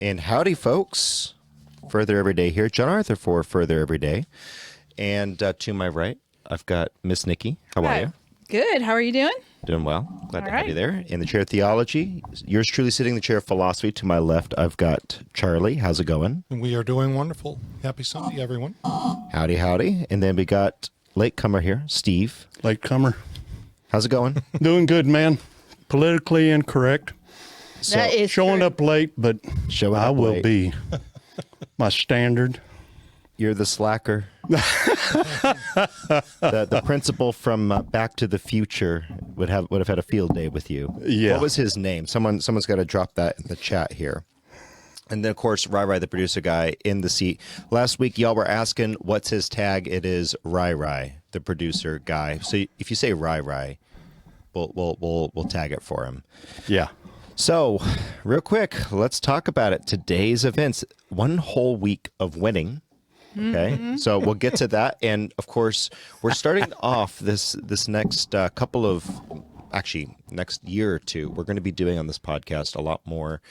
And howdy, folks. Further Every Day here. John Arthur for Further Every Day. And to my right, I've got Miss Nikki. How are you? Good. How are you doing? Doing well. Glad to have you there. In the chair of theology, yours truly sitting in the chair of philosophy. To my left, I've got Charlie. How's it going? And we are doing wonderful. Happy Sunday, everyone. Howdy, howdy. And then we got latecomer here, Steve. Latecomer. How's it going? Doing good, man. Politically incorrect. So, that is Showing true. up late, but I will be. My standard. You're the slacker. the principal from Back to the Future would have had a field day with you. Yeah. What was his name? Someone's got to drop that in the chat here. And then, of course, Rai, the producer guy, in the seat. Last week, y'all were asking, what's his tag? It is Rai, the producer guy. So if you say Rai, we'll tag it for him. Yeah. So, real quick, let's talk about it. Today's events, one whole week of winning. Okay, so we'll get to that. And, of course, we're starting off this next next year or two, we're going to be doing on this podcast a lot more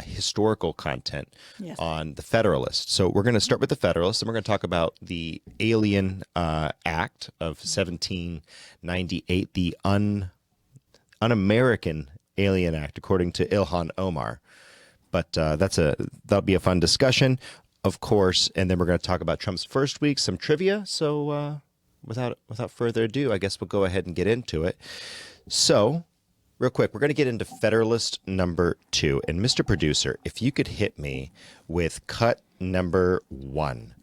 historical content on the Federalist. So we're going to start with the Federalist, and we're going to talk about the Alien Act of 1798, the un-American Alien Act, according to Ilhan Omar. But that'll be a fun discussion, of course. And then we're going to talk about Trump's first week, some trivia. So without further ado, I guess we'll go ahead and get into it. So, real quick, we're going to get into Federalist number 2. And Mr. Producer, if you could hit me with cut number 1.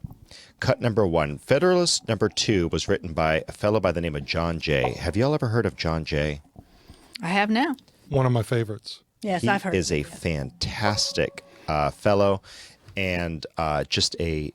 Cut number 1. Federalist number 2 was written by a fellow by the name of John Jay. Have y'all ever heard of John Jay? I have now. One of my favorites. Yes, I've heard. He is a fantastic fellow and just a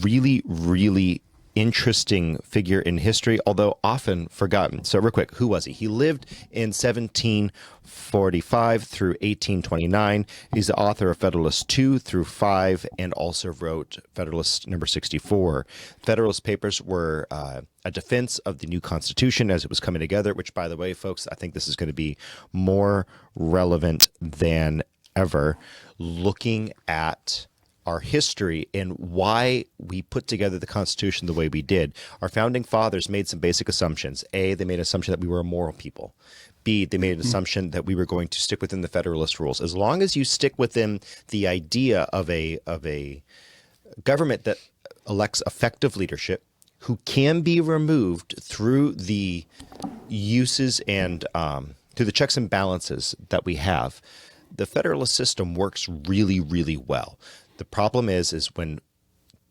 really, really interesting figure in history, although often forgotten. So real quick, who was he? He lived in 1745 through 1829. He's the author of Federalist 2 through 5 and also wrote Federalist number 64. Federalist Papers were a defense of the new Constitution as it was coming together, which, by the way, folks, I think this is going to be more relevant than ever, looking at our history and why we put together the Constitution the way we did. Our founding fathers made some basic assumptions. A, they made an assumption that we were a moral people. B, they made an assumption that we were going to stick within the Federalist rules. As long as you stick within the idea of a government that elects effective leadership, who can be removed through the uses and through the checks and balances that we have, the Federalist system works really, really well. The problem is when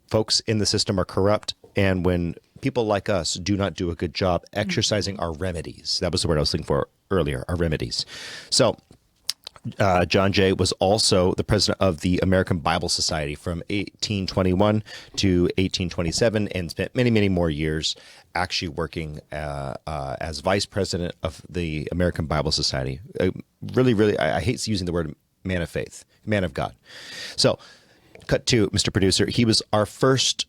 folks in the system are corrupt and when people like us do not do a good job exercising our remedies. That was the word I was looking for earlier, our remedies. So John Jay was also the president of the American Bible Society from 1821 to 1827 and spent many, many more years actually working as vice president of the American Bible Society. Really, I hate using the word man of faith, man of God. So cut to Mr. Producer. He was our first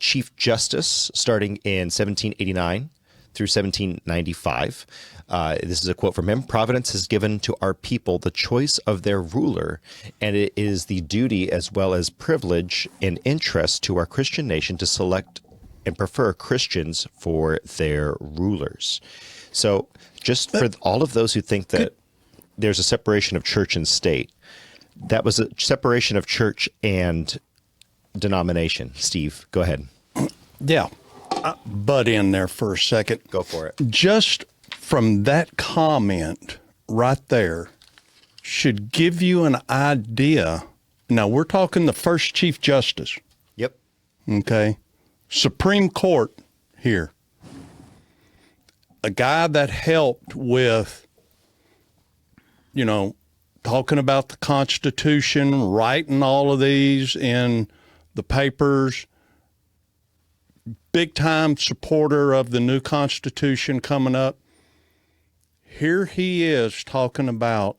Chief Justice starting in 1789 through 1795. This is a quote from him. Providence has given to our people the choice of their ruler, and it is the duty as well as privilege and interest to our Christian nation to select and prefer Christians for their rulers. So just for all of those who think that there's a separation of church and state, that was a separation of church and denomination. Steve, go ahead. Yeah. Butt in there for a second. Go for it. Just from that comment right there should give you an idea. Now, we're talking the first Chief Justice. Yep. Okay. Supreme Court here. A guy that helped with, talking about the Constitution, writing all of these in the papers, big time supporter of the new Constitution coming up. Here he is talking about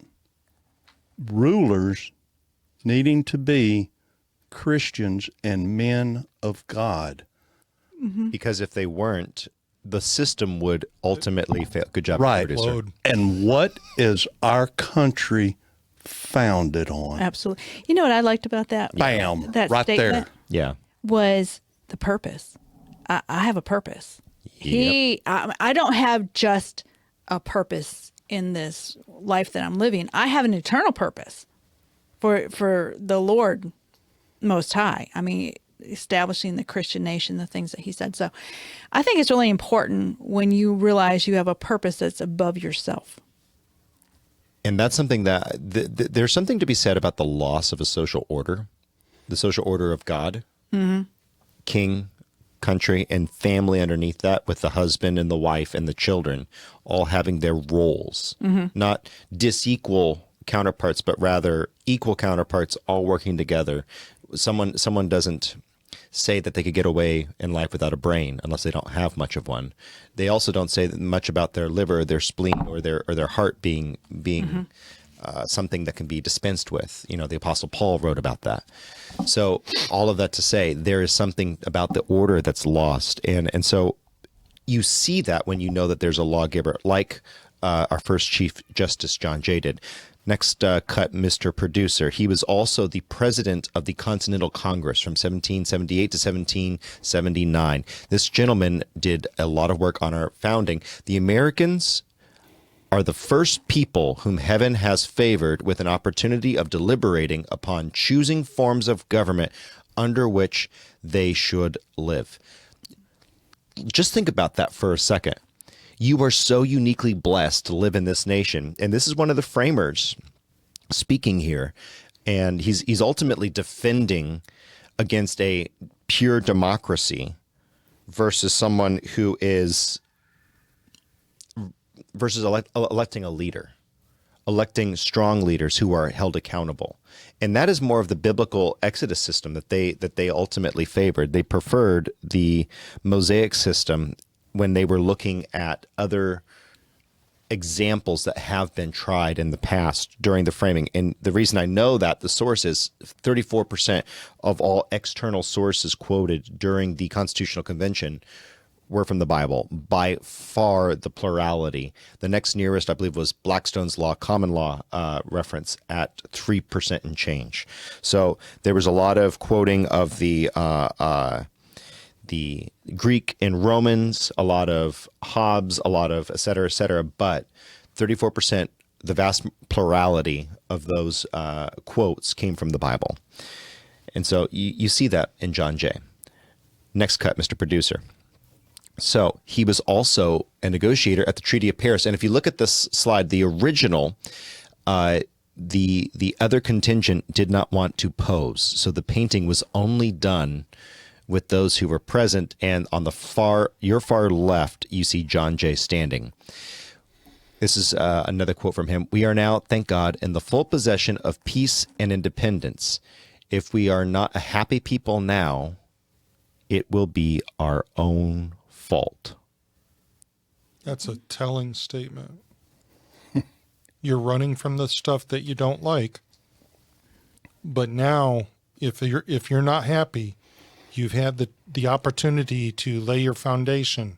rulers needing to be Christians and men of God. Because if they weren't, the system would ultimately fail. Good job, Right. producer. And what is our country founded on. Absolutely. You know what I liked about that? Bam, That right statement there. Yeah. was the purpose. I have a purpose. I don't have just a purpose in this life that I'm living. I have an eternal purpose for the Lord Most High. I mean, establishing the Christian nation, the things that he said. So I think it's really important when you realize you have a purpose that's above yourself. And that's something that there's something to be said about the loss of a social order, the social order of God, king, country, and family underneath that, with the husband and the wife and the children all having their roles, not disequal counterparts, but rather equal counterparts all working together. Someone doesn't say that they could get away in life without a brain unless they don't have much of one. They also don't say much about their liver, their spleen, or their heart being something that can be dispensed with. You know, the Apostle Paul wrote about that. So all of that to say, there is something about the order that's lost, and so you see that when you know that there's a lawgiver like our first Chief Justice John Jay did. Next cut, Mr. Producer. He was also the president of the Continental Congress from 1778 to 1779. This gentleman did a lot of work on our founding. The Americans are the first people whom heaven has favored with an opportunity of deliberating upon choosing forms of government under which they should live. Just think about that for a second. You are so uniquely blessed to live in this nation. And this is one of the framers speaking here. And he's ultimately defending against a pure democracy versus someone who is electing a leader, electing strong leaders who are held accountable. And that is more of the biblical Exodus system that they ultimately favored. They preferred the Mosaic system when they were looking at other examples that have been tried in the past during the framing. And the reason I know that, the source is 34% of all external sources quoted during the Constitutional Convention were from the Bible, by far the plurality. The next nearest, I believe, was Blackstone's Law, common law reference at 3% and change. So there was a lot of quoting of the Greek and Romans, a lot of Hobbes, a lot of et cetera, but 34%, the vast plurality of those quotes came from the Bible. And so you see that in John Jay. Next cut, Mr. Producer. So he was also a negotiator at the Treaty of Paris. And if you look at this slide, the original, the other contingent did not want to pose. So the painting was only done with those who were present. And on your far left, you see John Jay standing. This is another quote from him. "We are now, thank God, in the full possession of peace and independence. If we are not a happy people now, it will be our own fault." That's a telling statement. You're running from the stuff that you don't like, but now, if you're not happy, you've had the opportunity to lay your foundation.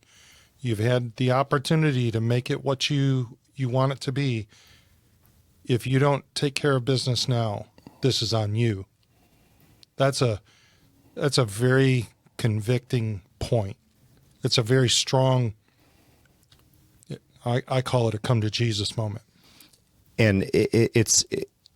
You've had the opportunity to make it what you want it to be. If you don't take care of business now, this is on you. That's a very convicting point. It's a very strong, I call it a come to Jesus moment. And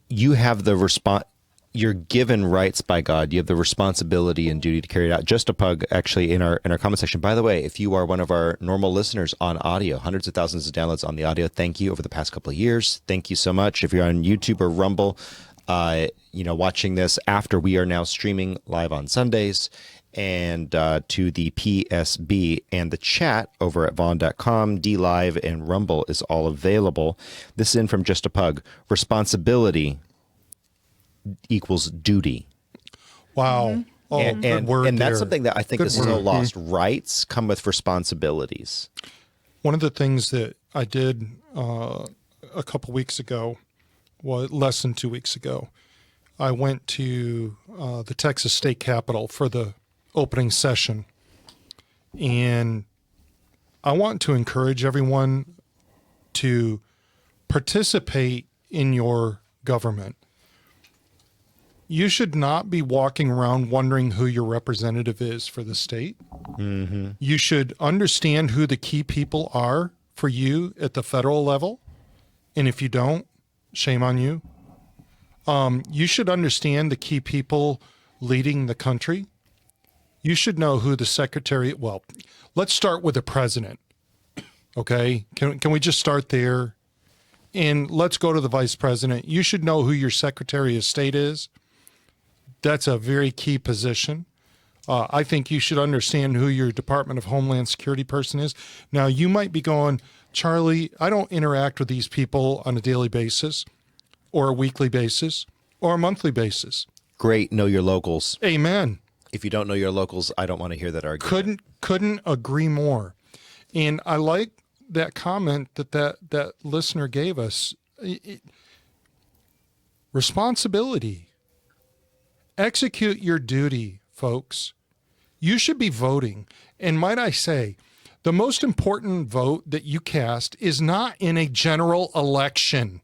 you have the you're given rights by God. You have the responsibility and duty to carry it out. Just a pug, actually, in our comment section. By the way, if you are one of our normal listeners on audio, hundreds of thousands of downloads on the audio, thank you over the past couple of years. Thank you so much. If you're on YouTube or Rumble, watching this after, we are now streaming live on Sundays and to the PSB, and the chat over at Vaughn.com, DLive, and Rumble is all available. This is in from Just a Pug. Responsibility equals duty. Wow. Mm-hmm. Oh, good word. And that's there. something that I think Good is so word. lost. Rights come with responsibilities. One of the things that I did a couple weeks ago, less than 2 weeks ago, I went to the Texas State Capitol for the opening session. And I want to encourage everyone to participate in your government. You should not be walking around wondering who your representative is for the state. Mm-hmm. You should understand who the key people are for you at the federal level. And if you don't, shame on you. You should understand the key people leading the country. You should know who the secretary, well, let's start with the president. Okay? Can we just start there? And let's go to the vice president. You should know who your secretary of state is. That's a very key position. I think you should understand who your Department of Homeland Security person is. Now, you might be going, Charlie, I don't interact with these people on a daily basis or a weekly basis or a monthly basis. Great. Know your locals. Amen. If you don't know your locals, I don't want to hear that argument. Couldn't agree more. And I like that comment that listener gave us. Responsibility. Execute your duty, folks. You should be voting. And might I say, the most important vote that you cast is not in a general election.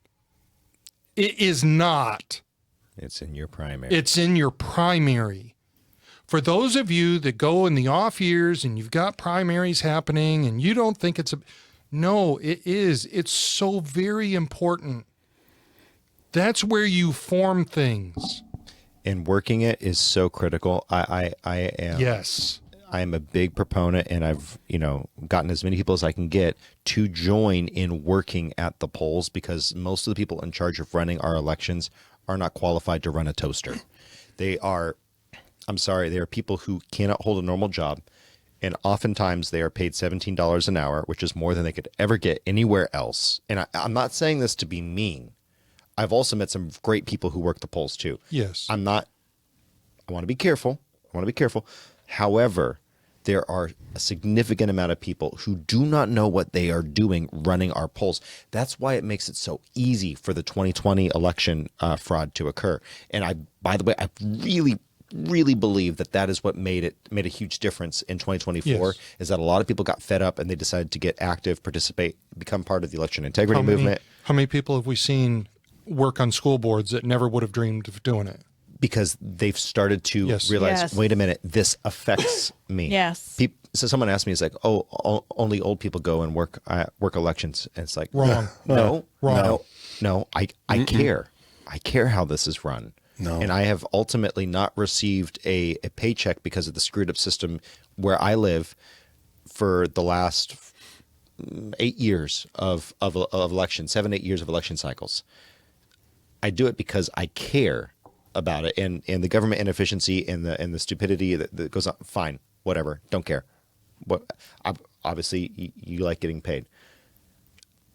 It is not. It's in your primary. It's in your primary. For those of you that go in the off years and you've got primaries happening and you don't think no, it is. It's so very important. That's where you form things. And working it is so critical. I am. Yes. I am a big proponent, and I've gotten as many people as I can get to join in working at the polls, because most of the people in charge of running our elections are not qualified to run a toaster. They are people who cannot hold a normal job, and oftentimes they are paid $17 an hour, which is more than they could ever get anywhere else. And I'm not saying this to be mean. I've also met some great people who work the polls too. Yes. I want to be careful. However, there are a significant amount of people who do not know what they are doing running our polls. That's why it makes it so easy for the 2020 election fraud to occur. And by the way, I really, really believe that is what made a huge difference in 2024. Yes. Is that a lot of people got fed up and they decided to get active, participate, become part of the election integrity movement. How many people have we seen work on school boards that never would have dreamed of doing it? Because they've started to Yes. realize, Yes. wait a minute, this affects me. Yes. So someone asked me, it's like, only old people go and work elections. And it's like, Wrong. No, Wrong. no, I care. I care how this is run. No. And I have ultimately not received a paycheck because of the screwed up system where I live for the last 8 years of election, 7-8 years of election cycles. I do it because I care about it, and the government inefficiency and the stupidity that goes on. Fine, whatever, don't care. Obviously, you like getting paid.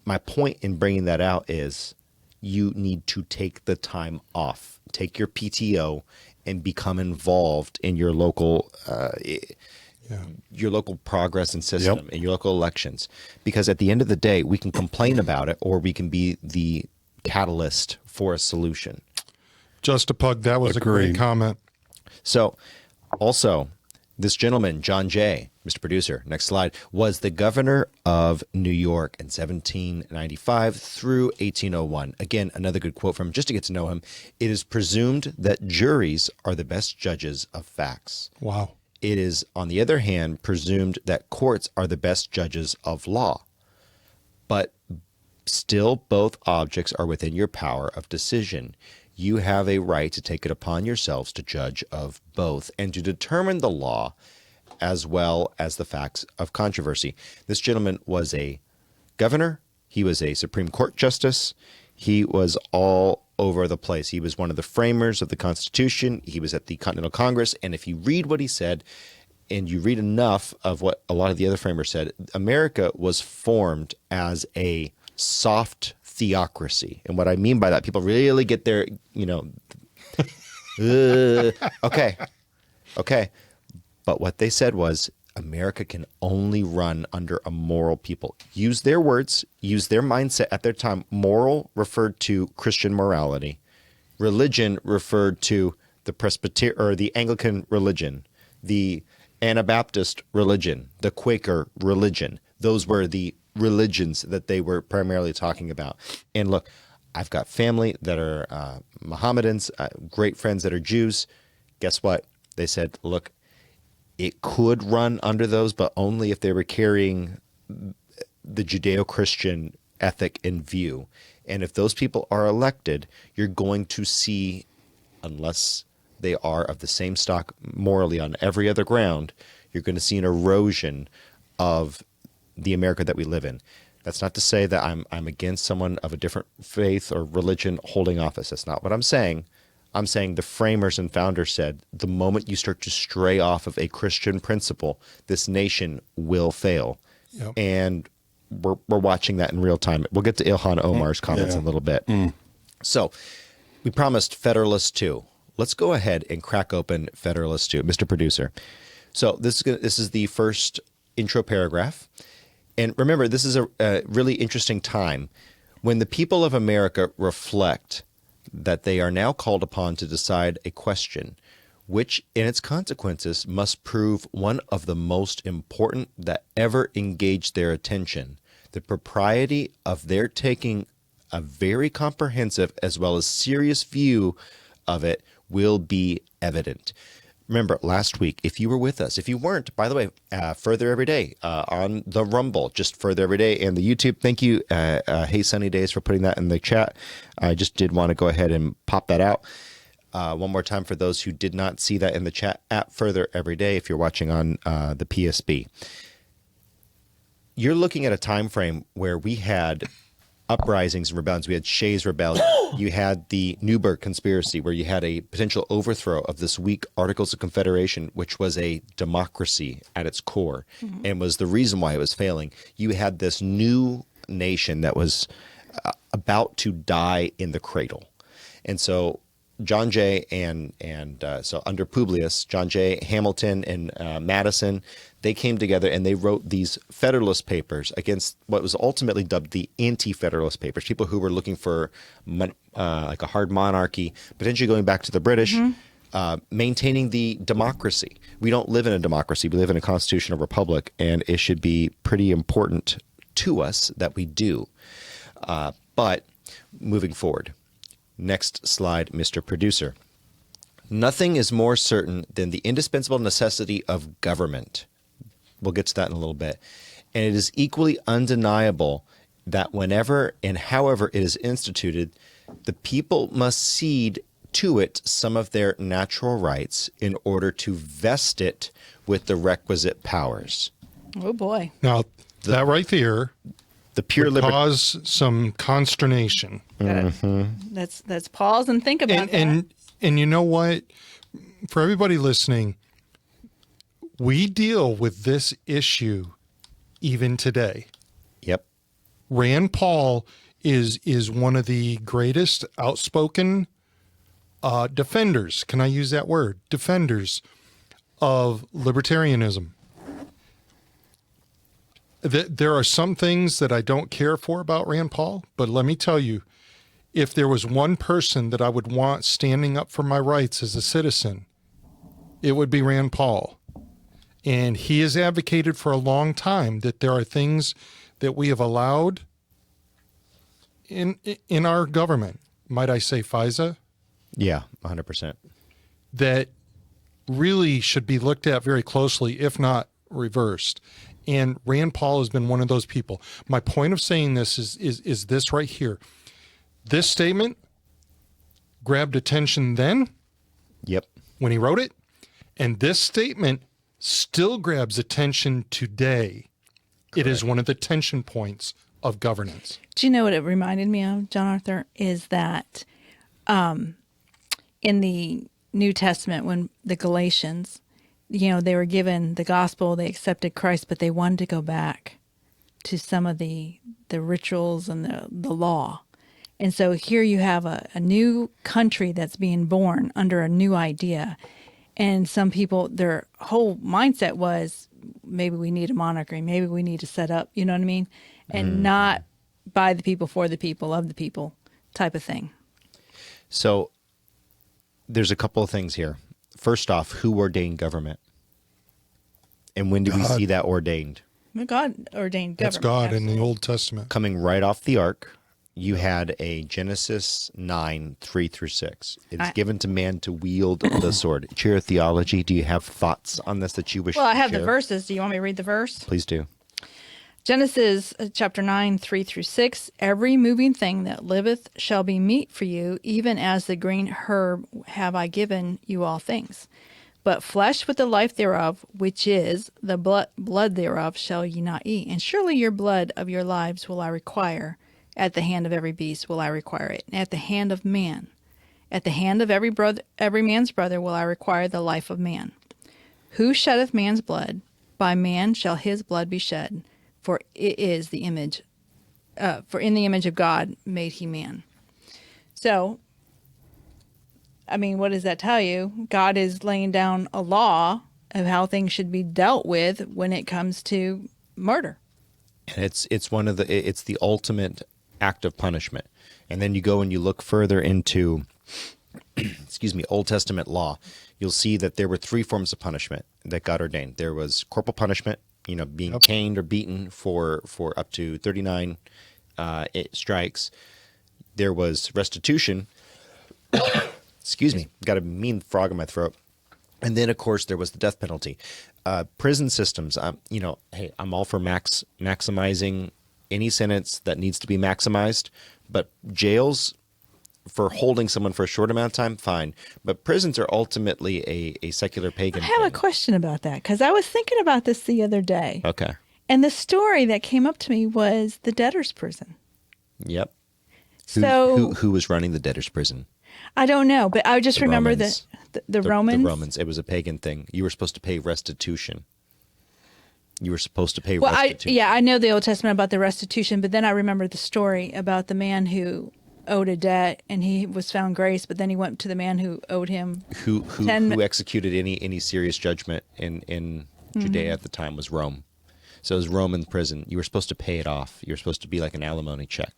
My point in bringing that out is you need to take the time off, take your PTO, and become involved in your local your local progress and system and your local elections. Because at the end of the day, we can complain about it, or we can be the catalyst for a solution. Just a pug. That was a great comment. So also, this gentleman, John Jay, Mr. Producer, next slide, was the governor of New York in 1795 through 1801. Again, another good quote from him, just to get to know him. It is presumed that juries are the best judges of facts. Wow. It is, on the other hand, presumed that courts are the best judges of law. But still, both objects are within your power of decision. You have a right to take it upon yourselves to judge of both and to determine the law as well as the facts of controversy. This gentleman was a governor. He was a Supreme Court justice. He was all over the place. He was one of the framers of the Constitution. He was at the Continental Congress. And if you read what he said, and you read enough of what a lot of the other framers said, America was formed as a soft theocracy. And what I mean by that, people really get their, okay. But what they said was, America can only run under a moral people. Use their words, use their mindset at their time. Moral referred to Christian morality. Religion referred to the Presbyterian or the Anglican religion, the Anabaptist religion, the Quaker religion. Those were the religions that they were primarily talking about. And look, I've got family that are Mohammedans, great friends that are Jews. Guess what? They said, look, it could run under those, but only if they were carrying the Judeo-Christian ethic in view. And if those people are elected, you're going to see, unless they are of the same stock morally on every other ground, you're going to see an erosion of the America that we live in. That's not to say that I'm against someone of a different faith or religion holding office. That's not what I'm saying. I'm saying the framers and founders said the moment you start to stray off of a Christian principle, this nation will fail. Yep. And we're watching that in real time. We'll get to Ilhan Omar's comments in a little bit. So we promised Federalist 2. Let's go ahead and crack open Federalist 2, Mr. Producer. So this is the first intro paragraph. And remember, this is a really interesting time when the people of America reflect that they are now called upon to decide a question which in its consequences must prove one of the most important that ever engaged their attention. The propriety of their taking a very comprehensive as well as serious view of it will be evident. Remember, last week, if you were with us, if you weren't, by the way, Further Every Day on the Rumble, just Further Every Day, and the YouTube. Thank you, Hey Sunny Days, for putting that in the chat. I just did want to go ahead and pop that out. One more time for those who did not see that in the chat, at Further Every Day, if you're watching on the PSB. You're looking at a time frame where we had uprisings and rebellions. We had Shays Rebellion. You had the Newburgh Conspiracy, where you had a potential overthrow of this weak Articles of Confederation, which was a democracy at its core and was the reason why it was failing. You had this new nation that was about to die in the cradle. And so John Jay and so under Publius, John Jay, Hamilton, and Madison, they came together and they wrote these Federalist Papers against what was ultimately dubbed the Anti-Federalist Papers, people who were looking for like a hard monarchy, potentially going back to the British, maintaining the democracy. We don't live in a democracy. We live in a constitutional republic, and it should be pretty important to us that we do. But moving forward. Next slide, Mr. Producer. Nothing is more certain than the indispensable necessity of government. We'll get to that in a little bit. And it is equally undeniable that whenever and however it is instituted, the people must cede to it some of their natural rights in order to vest it with the requisite powers. Oh, boy. Now, that right there The pure would liberty. cause some consternation. Let's pause and think about that. And you know what? For everybody listening, we deal with this issue even today. Yep. Rand Paul is one of the greatest outspoken defenders. Can I use that word? Defenders of libertarianism. There are some things that I don't care for about Rand Paul, but let me tell you, if there was one person that I would want standing up for my rights as a citizen, it would be Rand Paul. And he has advocated for a long time that there are things that we have allowed in our government, might I say FISA, Yeah, 100%. that really should be looked at very closely, if not reversed. And Rand Paul has been one of those people. My point of saying this is this right here. This statement grabbed attention then Yep. when he wrote it, and this statement still grabs attention today. It is one of the tension points of governance. Do you know what it reminded me of, John Arthur? Is that in the New Testament, when the Galatians, they were given the gospel, they accepted Christ, but they wanted to go back to some of the rituals and the law. And so here you have a new country that's being born under a new idea. And some people, their whole mindset was, maybe we need a monarchy, maybe we need to set up, you know what I mean? And not by the people, for the people, of the people type of thing. So there's a couple of things here. First off, who ordained government? And when do we see that ordained? God ordained government. That's God in the absolutely. Old Testament. Coming right off the ark. you had a Genesis 9, 3 through 6. It's given to man to wield the sword. Chair theology, do you have thoughts on this that you wish Well, I to have the share? verses. Do you want me to read the verse? Please do. Genesis chapter 9, 3 through 6. Every moving thing that liveth shall be meat for you, even as the green herb have I given you all things. But flesh with the life thereof, which is the blood thereof, shall ye not eat. And surely your blood of your lives will I require. At the hand of every beast will I require it. And at the hand of man, at the hand of every man's brother will I require the life of man. Who sheddeth man's blood, by man shall his blood be shed. For it is the image, for in the image of God made he man. So, I mean, what does that tell you? God is laying down a law of how things should be dealt with when it comes to murder. And it's the ultimate act of punishment. And then you go and you look further into Old Testament law, you'll see that there were 3 forms of punishment that God ordained. There was corporal punishment, being caned or beaten for up to 39 strikes. There was restitution. Excuse me, got a mean frog in my throat. And then, of course, there was the death penalty. Prison systems, hey, I'm all for maximizing any sentence that needs to be maximized, but jails for holding someone for a short amount of time, fine. But prisons are ultimately a secular pagan I have a question about that because I was thinking about this the other day. Okay. And the story that came up to me was the debtor's prison. Yep. So who was running the debtor's prison? I don't know, but I just remember Romans. the Romans. The Romans. It was a pagan thing. You were supposed to pay restitution. You were supposed to pay Well, restitution. I know the Old Testament about the restitution, but then I remember the story about the man who owed a debt and he was found grace, but then he went to the man who owed him. Who executed any serious judgment in Judea at the time was Rome. So it was Roman prison. You were supposed to pay it off. You were supposed to be like an alimony check.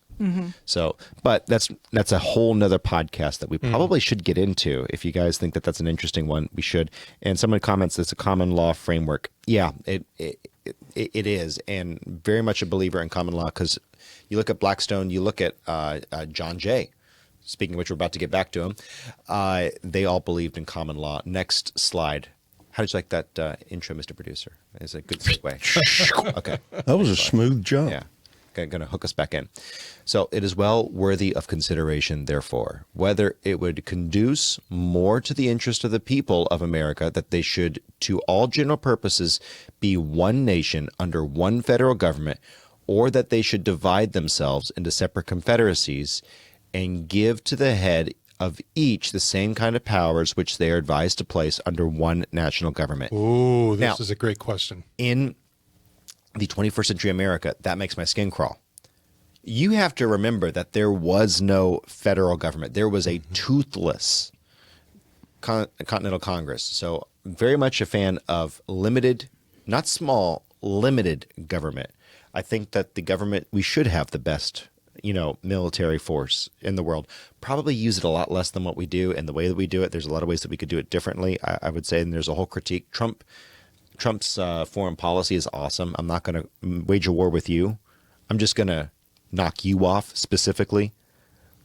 So, but that's a whole nother podcast that we probably should get into. If you guys think that that's an interesting one, we should. And someone comments it's a common law framework. Yeah, it is, and very much a believer in common law because you look at Blackstone, you look at John Jay. Speaking of which, we're about to get back to him. They all believed in common law. Next slide. How did you like that intro, Mr. Producer? It's a good segue. Okay. That was a smooth jump. Yeah. Going to hook us back in. So it is well worthy of consideration, therefore, whether it would conduce more to the interest of the people of America that they should, to all general purposes, be one nation under one federal government, or that they should divide themselves into separate confederacies and give to the head of each the same kind of powers which they are advised to place under one national government. Oh, this Now, is a great question. In the 21st century America, that makes my skin crawl. You have to remember that there was no federal government. There was a toothless Continental Congress. So very much a fan of limited, not small, limited government. I think that the government, we should have the best, military force in the world. Probably use it a lot less than what we do. And the way that we do it, there's a lot of ways that we could do it differently, I would say. And there's a whole critique. Trump's foreign policy is awesome. I'm not going to wage a war with you. I'm just going to knock you off specifically.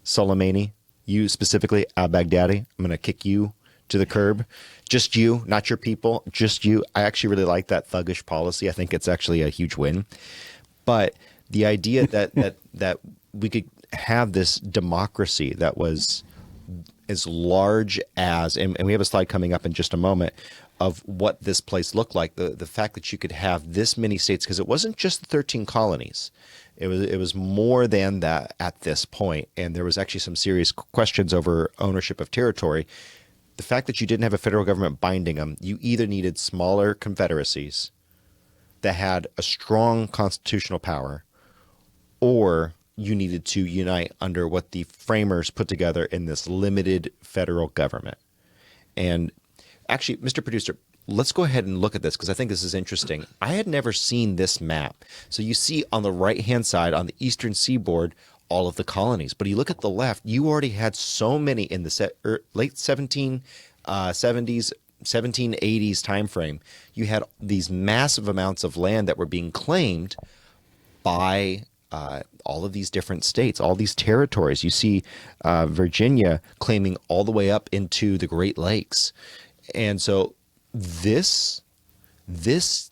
Soleimani, you specifically, al-Baghdadi. I'm going to kick you to the curb. Just you, not your people, just you. I actually really like that thuggish policy. I think it's actually a huge win. But the idea that we could have this democracy that was as large as, and we have a slide coming up in just a moment, of what this place looked like, the fact that you could have this many states, because it wasn't just the 13 colonies. It was more than that at this point, and there was actually some serious questions over ownership of territory. The fact that you didn't have a federal government binding them, you either needed smaller confederacies that had a strong constitutional power, or you needed to unite under what the framers put together in this limited federal government. And actually, Mr. Producer, let's go ahead and look at this because I think this is interesting. I had never seen this map. So you see on the right-hand side, on the eastern seaboard, all of the colonies. But you look at the left, you already had so many in the late 1770s, 1780s timeframe. You had these massive amounts of land that were being claimed by all of these different states, all these territories. You see Virginia claiming all the way up into the Great Lakes. And so this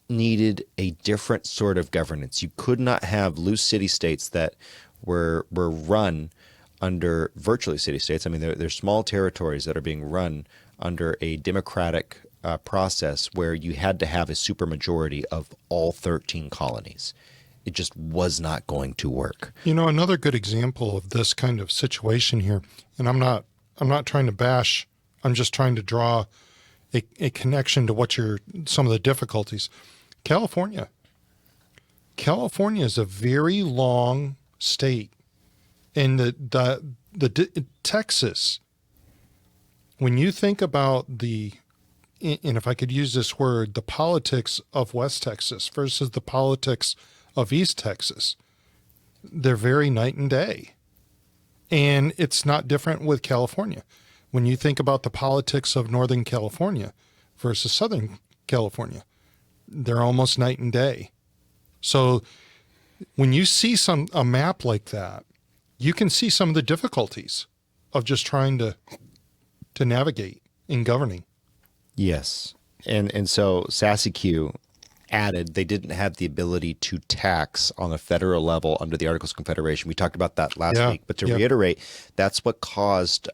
needed a different sort of governance. You could not have loose city states that were run under virtually city states. I mean, they're small territories that are being run under a democratic process where you had to have a supermajority of all 13 colonies. It just was not going to work. You know, another good example of this kind of situation here, and I'm not trying to bash, I'm just trying to draw a connection to some of the difficulties. California is a very long state, and the Texas, when you think about and if I could use this word, the politics of West Texas versus the politics of East Texas, they're very night and day. And it's not different with California. When you think about the politics of Northern California versus Southern California, they're almost night and day. So when you see a map like that, you can see some of the difficulties of just trying to navigate in governing. Yes. And so Sassy Q added they didn't have the ability to tax on a federal level under the Articles of Confederation. We talked about that last week. But to reiterate, that's what caused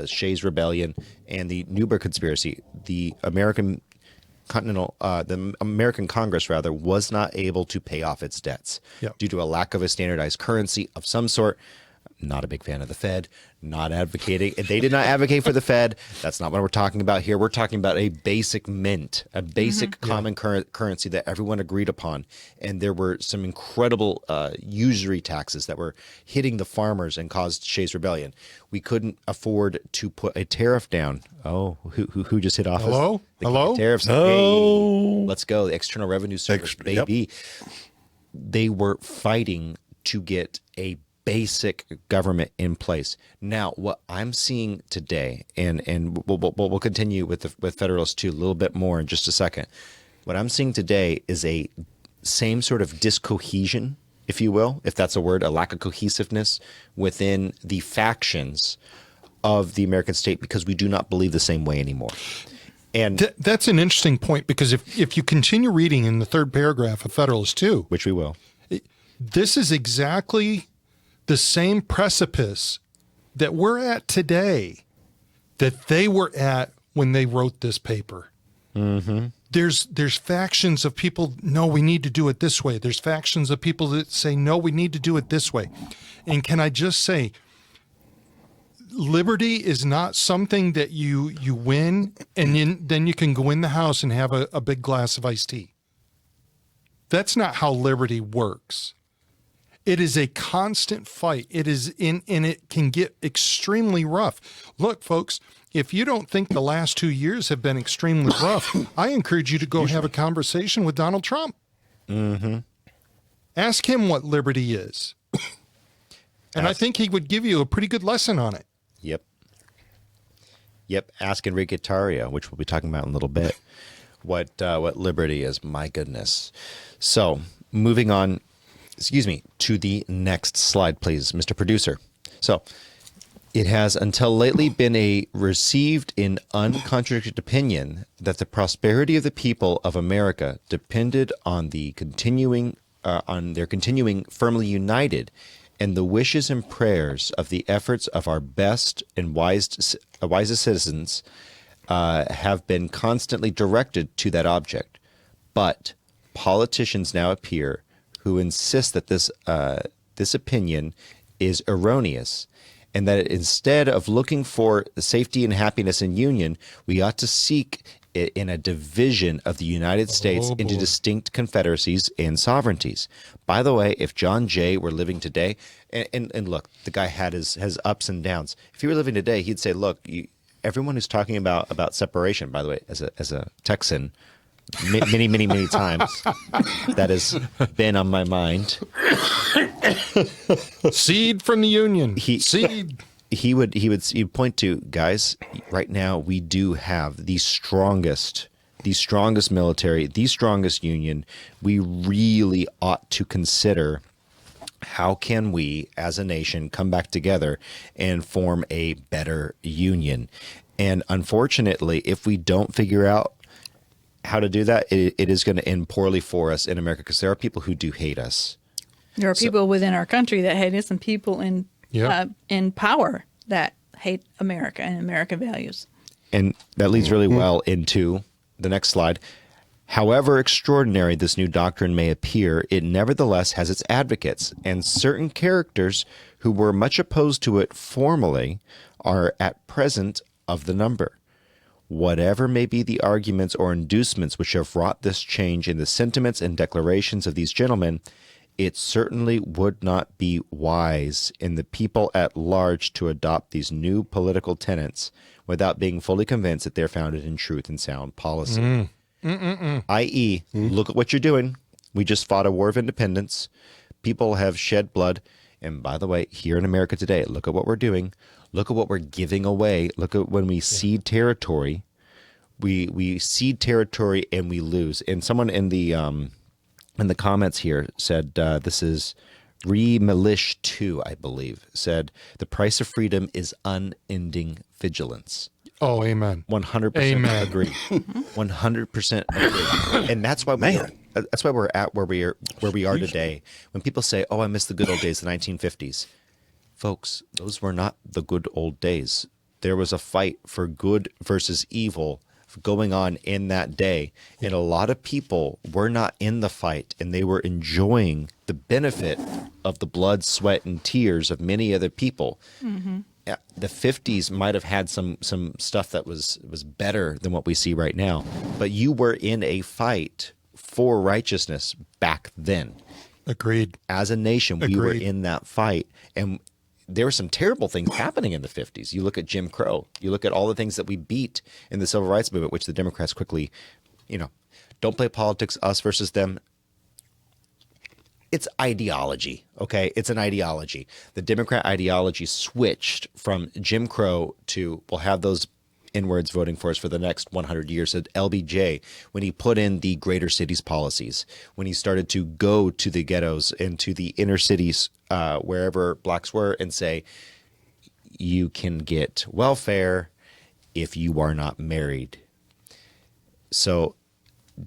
Shays Rebellion and the Newburgh Conspiracy. The American Congress rather was not able to pay off its debts due to a lack of a standardized currency of some sort. Not a big fan of the Fed, not advocating. They did not advocate for the Fed. That's not what we're talking about here. We're talking about a basic mint, a basic common currency that everyone agreed upon. And there were some incredible usury taxes that were hitting the farmers and caused Shays Rebellion. We couldn't afford to put a tariff down. Oh, who just hit office? Hello? Tariffs. Oh. Hey, let's go. The External Revenue Service, baby. Yep. They were fighting to get a basic government in place. Now, what I'm seeing today, and we'll continue with Federalist 2 a little bit more in just a second. What I'm seeing today is a same sort of discohesion, if you will, if that's a word, a lack of cohesiveness within the factions of the American state because we do not believe the same way anymore. And that's an interesting point because if you continue reading in the third paragraph of Federalist 2, which we will, this is exactly the same precipice that we're at today that they were at when they wrote this paper. Mm-hmm. There's factions of people, no, we need to do it this way. There's factions of people that say, no, we need to do it this way. And can I just say, liberty is not something that you win and then you can go in the house and have a big glass of iced tea. That's not how liberty works. It is a constant fight. And it can get extremely rough. Look, folks, if you don't think the last 2 years have been extremely rough, I encourage you to go have a conversation with Donald Trump. Mm-hmm. Ask him what liberty is. And I think he would give you a pretty good lesson on it. Yep. Ask Enrique Tarrio, which we'll be talking about in a little bit, what liberty is. My goodness. So moving on. To the next slide, please, Mr. Producer. So it has until lately been received in uncontradicted opinion that the prosperity of the people of America depended on their continuing firmly united, and the wishes and prayers of the efforts of our best and wisest citizens have been constantly directed to that object. But politicians now appear who insist that this opinion is erroneous, and that instead of looking for safety and happiness in union, we ought to seek it in a division of the United States into distinct confederacies and sovereignties. By the way, if John Jay were living today, and look, the guy had his ups and downs. If he were living today, he'd say, look, everyone who's talking about separation, by the way, as a Texan, many times that has been on my mind. Seed from the Union. Seed. He'd point to, guys, right now we do have the strongest military, the strongest union. We really ought to consider How can we as a nation come back together and form a better union? And unfortunately, if we don't figure out how to do that, it is going to end poorly for us in America, because there are people who do hate us. There are people within our country that hate us, and people in power that hate America and American values. And that leads really well into the next slide. However extraordinary this new doctrine may appear, it nevertheless has its advocates, and certain characters who were much opposed to it formerly are at present of the number. Whatever may be the arguments or inducements which have wrought this change in the sentiments and declarations of these gentlemen, it certainly would not be wise in the people at large to adopt these new political tenets without being fully convinced that they're founded in truth and sound policy. I.e., look at what you're doing. We just fought a war of independence. People have shed blood. And by the way, here in America today, look at what we're doing. Look at what we're giving away. Look at when we cede territory. We cede territory and we lose. And someone in the comments here said, this is Remilish 2, I believe, said, the price of freedom is unending vigilance. Oh, amen. 100% agree. 100% agree. And that's why we're at where we are today. When people say, "Oh, I miss the good old days, the 1950s." Folks, those were not the good old days. There was a fight for good versus evil going on in that day, and a lot of people were not in the fight, and they were enjoying the benefit of the blood, sweat, and tears of many other people. Mm-hmm. The 50s might have had some stuff that was better than what we see right now, but you were in a fight for righteousness back then. Agreed. As a nation, we were in that fight, and there were some terrible things happening in the 50s. You look at Jim Crow. You look at all the things that we beat in the civil rights movement, which the Democrats quickly, don't play politics, us versus them. It's ideology, okay? It's an ideology. The Democrat ideology switched from Jim Crow to, we'll have those N-words voting for us for the next 100 years, at LBJ, when he put in the greater cities policies, when he started to go to the ghettos and to the inner cities, wherever blacks were, and say, you can get welfare if you are not married. So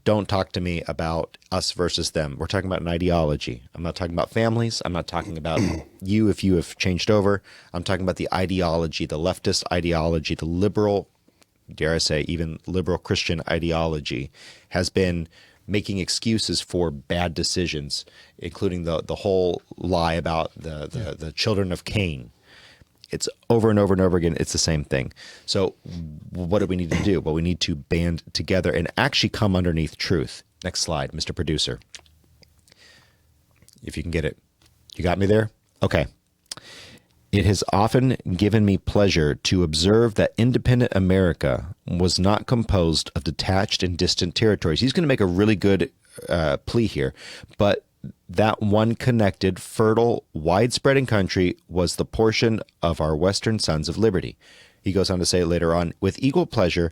don't talk to me about us versus them. We're talking about an ideology. I'm not talking about families. I'm not talking about you if you have changed over. I'm talking about the ideology, the leftist ideology, the liberal, dare I say, even liberal Christian ideology has been making excuses for bad decisions, including the whole lie about the children of Cain. It's over and over and over again. It's the same thing. So what do we need to do? Well, we need to band together and actually come underneath truth. Next slide, Mr. Producer. If you can get it. You got me there? Okay. It has often given me pleasure to observe that independent America was not composed of detached and distant territories. He's going to make a really good plea here, but that one connected, fertile, wide-spreading country was the portion of our Western Sons of Liberty. He goes on to say later on, with equal pleasure,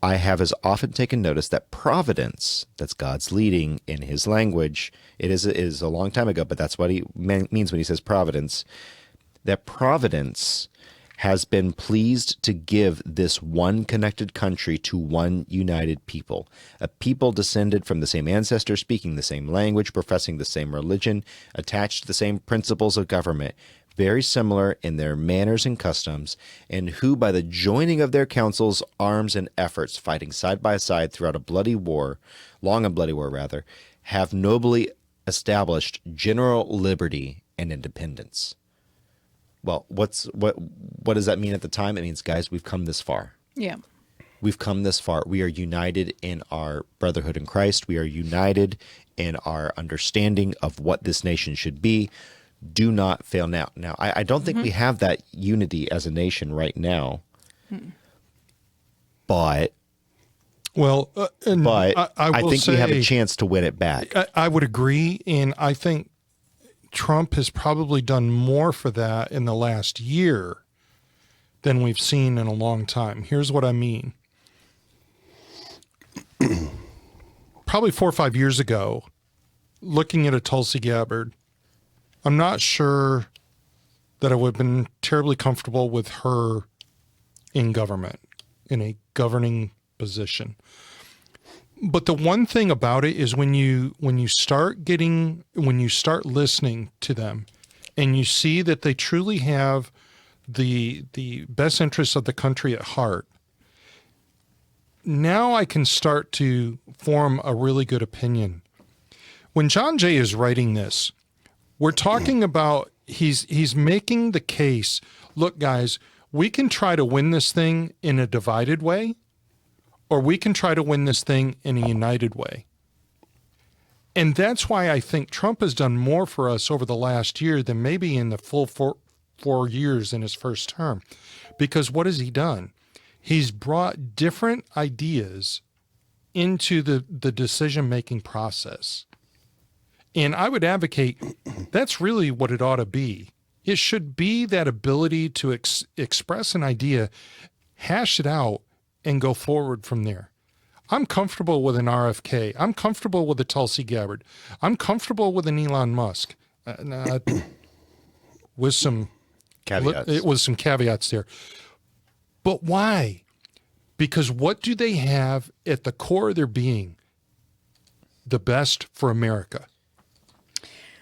I have as often taken notice that providence, that's God's leading in his language, it is a long time ago, but that's what he means when he says providence, that providence has been pleased to give this one connected country to one united people, a people descended from the same ancestors, speaking the same language, professing the same religion, attached to the same principles of government, very similar in their manners and customs, and who by the joining of their councils, arms, and efforts, fighting side by side throughout a bloody war, long and bloody war rather, have nobly established general liberty and independence. Well, what does that mean at the time? It means, guys, we've come this far. Yeah. We've come this far. We are united in our brotherhood in Christ. We are united in our understanding of what this nation should be. Do not fail now. Now, I don't think we have that unity as a nation right now. But I think we have a chance to win it back. I would agree, and I think Trump has probably done more for that in the last year than we've seen in a long time. Here's what I mean. Probably 4 or 5 years ago, looking at a Tulsi Gabbard, I'm not sure that I would have been terribly comfortable with her in government, in a governing position. But the one thing about it is when you start listening to them and you see that they truly have the best interests of the country at heart, now I can start to form a really good opinion. When John Jay is writing this, we're talking about he's making the case, look, guys, we can try to win this thing in a divided way, or we can try to win this thing in a united way. And that's why I think Trump has done more for us over the last year than maybe in the full 4 years in his first term. Because what has he done? He's brought different ideas into the decision-making process. And I would advocate that's really what it ought to be. It should be that ability to express an idea, hash it out, and go forward from there. I'm comfortable with an RFK. I'm comfortable with a Tulsi Gabbard. I'm comfortable with an Elon Musk. With some Caveats. with some caveats there. But why? Because what do they have at the core of their being? The best for America.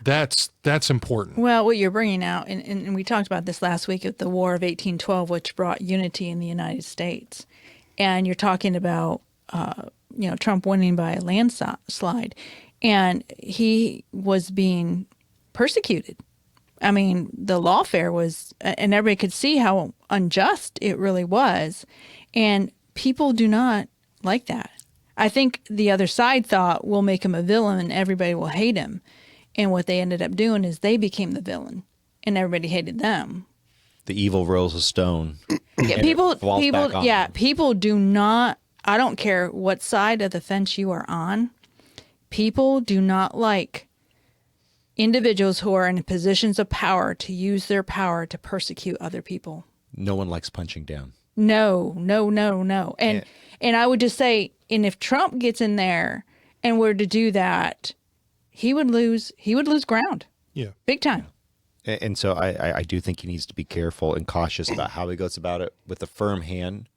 That's important. Well, what you're bringing out, and we talked about this last week at the War of 1812, which brought unity in the United States. And you're talking about, Trump winning by a landslide, and he was being persecuted. I mean, the lawfare was, and everybody could see how unjust it really was. And people do not like that. I think the other side thought, we'll make him a villain and everybody will hate him. And what they ended up doing is they became the villain and everybody hated them. The evil rolls a stone. Yeah, people do not, I don't care what side of the fence you are on, people do not like individuals who are in positions of power to use their power to persecute other people. No one likes punching down. No. And I would just say, and if Trump gets in there and were to do that, he would lose ground. Yeah. Big time. And so I do think he needs to be careful and cautious about how he goes about it with a firm hand,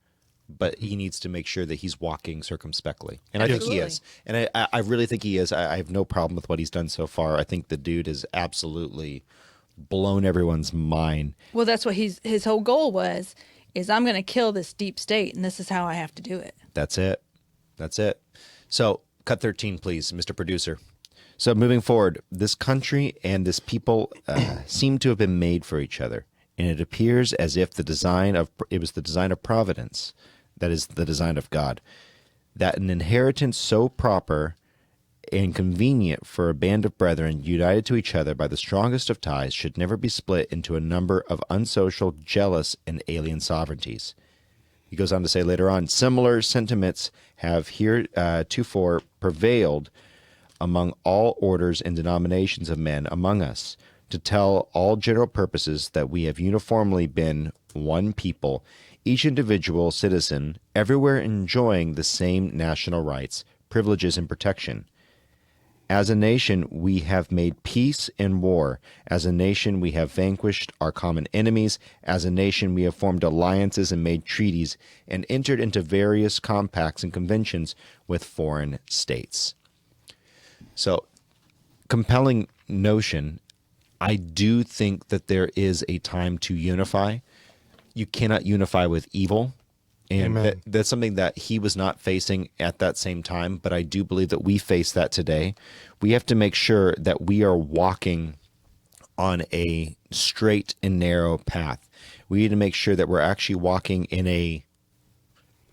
but he needs to make sure that he's walking circumspectly. And I think he is. And I really think he is. I have no problem with what he's done so far. I think the dude has absolutely blown everyone's mind. Well, that's what his whole goal was, is I'm going to kill this deep state, and this is how I have to do it. That's it. So cut 13, please, Mr. Producer. So moving forward, this country and this people seem to have been made for each other, and it appears as if it was the design of providence, that is the design of God, that an inheritance so proper and convenient for a band of brethren united to each other by the strongest of ties should never be split into a number of unsocial, jealous, and alien sovereignties. He goes on to say later on, similar sentiments have heretofore prevailed among all orders and denominations of men among us, to tell all general purposes that we have uniformly been one people, each individual citizen everywhere enjoying the same national rights, privileges, and protection. As a nation, we have made peace and war. As a nation, we have vanquished our common enemies. As a nation, we have formed alliances and made treaties and entered into various compacts and conventions with foreign states. So, compelling notion. I do think that there is a time to unify. You cannot unify with evil. And that's something that he was not facing at that same time, but I do believe that we face that today. We have to make sure that we are walking on a straight and narrow path. We need to make sure that we're actually walking in a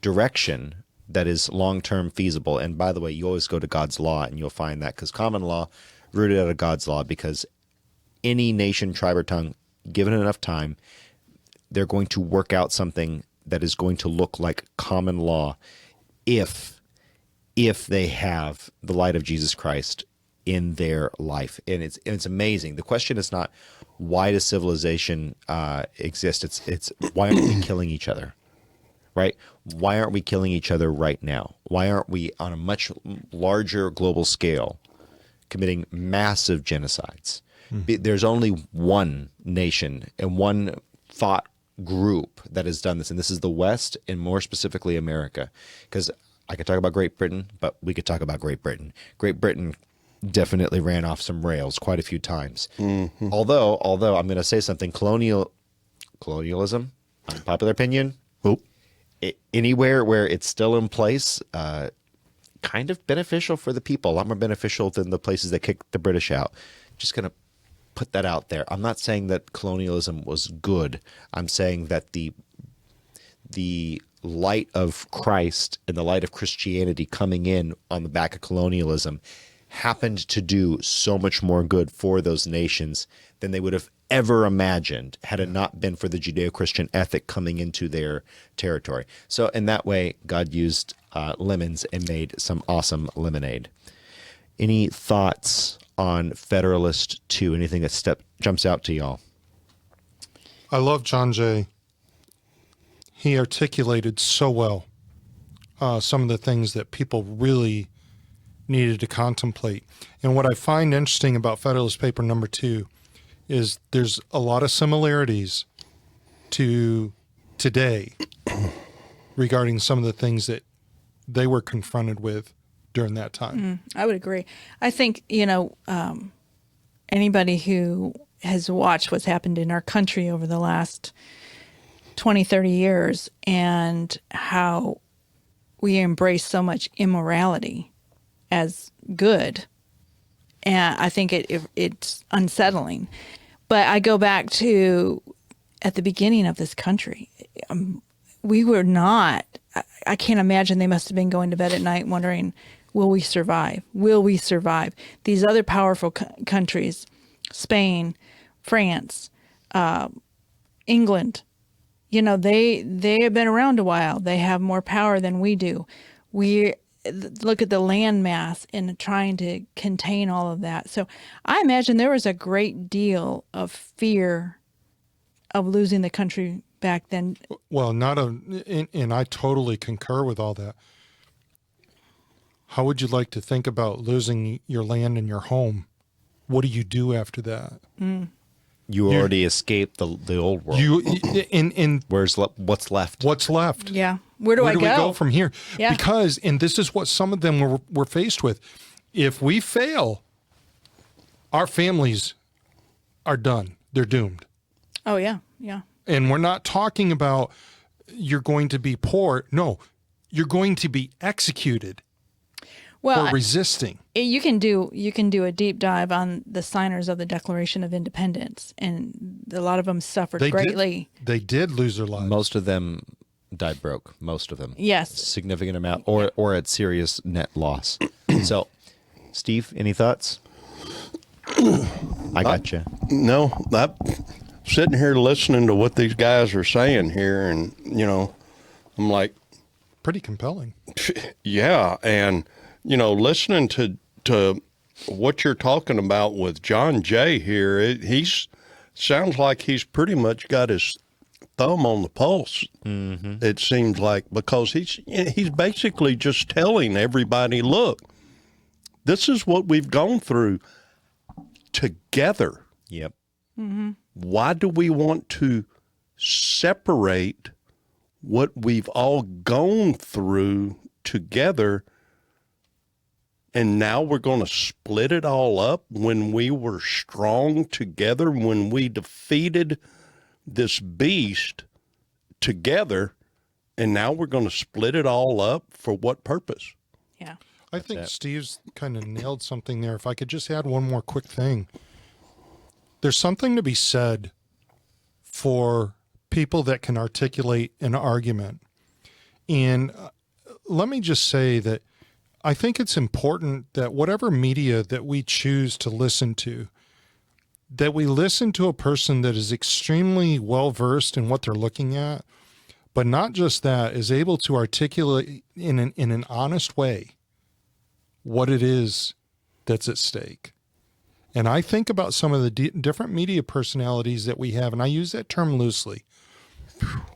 direction that is long-term feasible. And by the way, you always go to God's law, and you'll find that, because common law rooted out of God's law, because any nation, tribe, or tongue, given enough time, they're going to work out something that is going to look like common law if they have the light of Jesus Christ in their life. And it's amazing. The question is not, why does civilization exist? It's why aren't we killing each other? Right? Why aren't we killing each other right now? Why aren't we on a much larger global scale committing massive genocides? There's only one nation and one thought group that has done this, and this is the West, and more specifically America. Because I could talk about Great Britain, but we could talk about Great Britain. Great Britain definitely ran off some rails quite a few times. Although I'm going to say something, colonialism, unpopular opinion, anywhere where it's still in place, kind of beneficial for the people, a lot more beneficial than the places that kicked the British out. Just going to put that out there. I'm not saying that colonialism was good. I'm saying that the light of Christ and the light of Christianity coming in on the back of colonialism happened to do so much more good for those nations than they would have ever imagined had it not been for the Judeo-Christian ethic coming into their territory. So in that way, God used lemons and made some awesome lemonade. Any thoughts on Federalist 2? Anything that jumps out to y'all? I love John Jay. He articulated so well some of the things that people really needed to contemplate. And what I find interesting about Federalist Paper number 2 is there's a lot of similarities to today regarding some of the things that they were confronted with during that time. I would agree. I think, anybody who has watched what's happened in our country over the last 20, 30 years and how we embrace so much immorality as good, and I think it's unsettling. But I go back to at the beginning of this country, we were not, I can't imagine they must have been going to bed at night wondering, will we survive? Will we survive? These other powerful countries, Spain, France, England, they have been around a while. They have more power than we do. We look at the land mass and trying to contain all of that. So I imagine there was a great deal of fear of losing the country back then. Well, and I totally concur with all that. How would you like to think about losing your land and your home? What do you do after that? You already escaped the old world. What's left? What's left? Yeah. Where do I go? Where do we go from here? Yeah. Because, and this is what some of them were faced with. If we fail, our families are done. They're doomed. Oh, yeah. Yeah. And we're not talking about you're going to be poor. No, you're going to be executed for resisting. You can do a deep dive on the signers of the Declaration of Independence, and a lot of them suffered greatly. They did lose their lives. Most of them died broke. Most of them. Yes. Significant amount, or at serious net loss. So, Steve, any thoughts? I got you. No, I'm sitting here listening to what these guys are saying here, and I'm like, pretty compelling. Yeah, and listening to what you're talking about with John Jay here, he's sounds like he's pretty much got his thumb on the pulse. Mm-hmm. It seems like, because he's basically just telling everybody, look, this is what we've gone through together. Yep. Mm-hmm. Why do we want to separate what we've all gone through together, and now we're going to split it all up when we were strong together, when we defeated this beast together, and now we're going to split it all up for what purpose? Yeah. I think Steve's kind of nailed something there. If I could just add one more quick thing. There's something to be said for people that can articulate an argument. And let me just say that I think it's important that whatever media that we choose to listen to, that we listen to a person that is extremely well-versed in what they're looking at, but not just that, is able to articulate in an honest way what it is that's at stake. And I think about some of the different media personalities that we have, and I use that term loosely,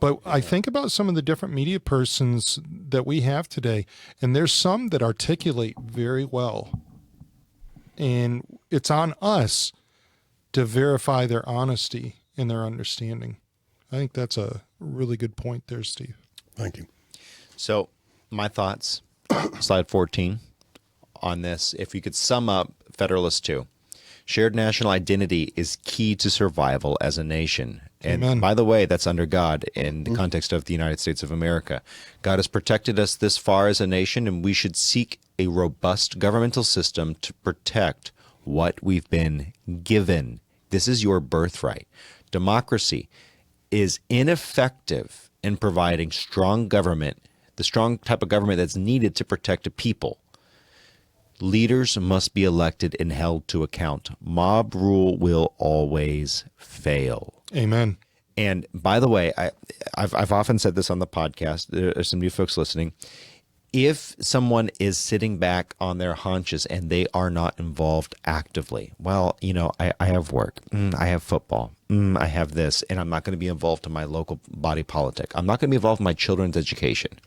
but I think about some of the different media persons that we have today, and there's some that articulate very well. And it's on us to verify their honesty and their understanding. I think that's a really good point there, Steve. Thank you. So my thoughts, slide 14 on this. If you could sum up Federalist 2, shared national identity is key to survival as a nation. And Amen. by the way, that's under God in the context of the United States of America. God has protected us this far as a nation, and we should seek a robust governmental system to protect what we've been given. This is your birthright. Democracy is ineffective in providing strong government, the strong type of government that's needed to protect a people. Leaders must be elected and held to account. Mob rule will always fail. Amen. And by the way, I've often said this on the podcast. There are some new folks listening. If someone is sitting back on their haunches and they are not involved actively, well, I have work, I have football, I have this, and I'm not going to be involved in my local body politic. I'm not going to be involved in my children's education.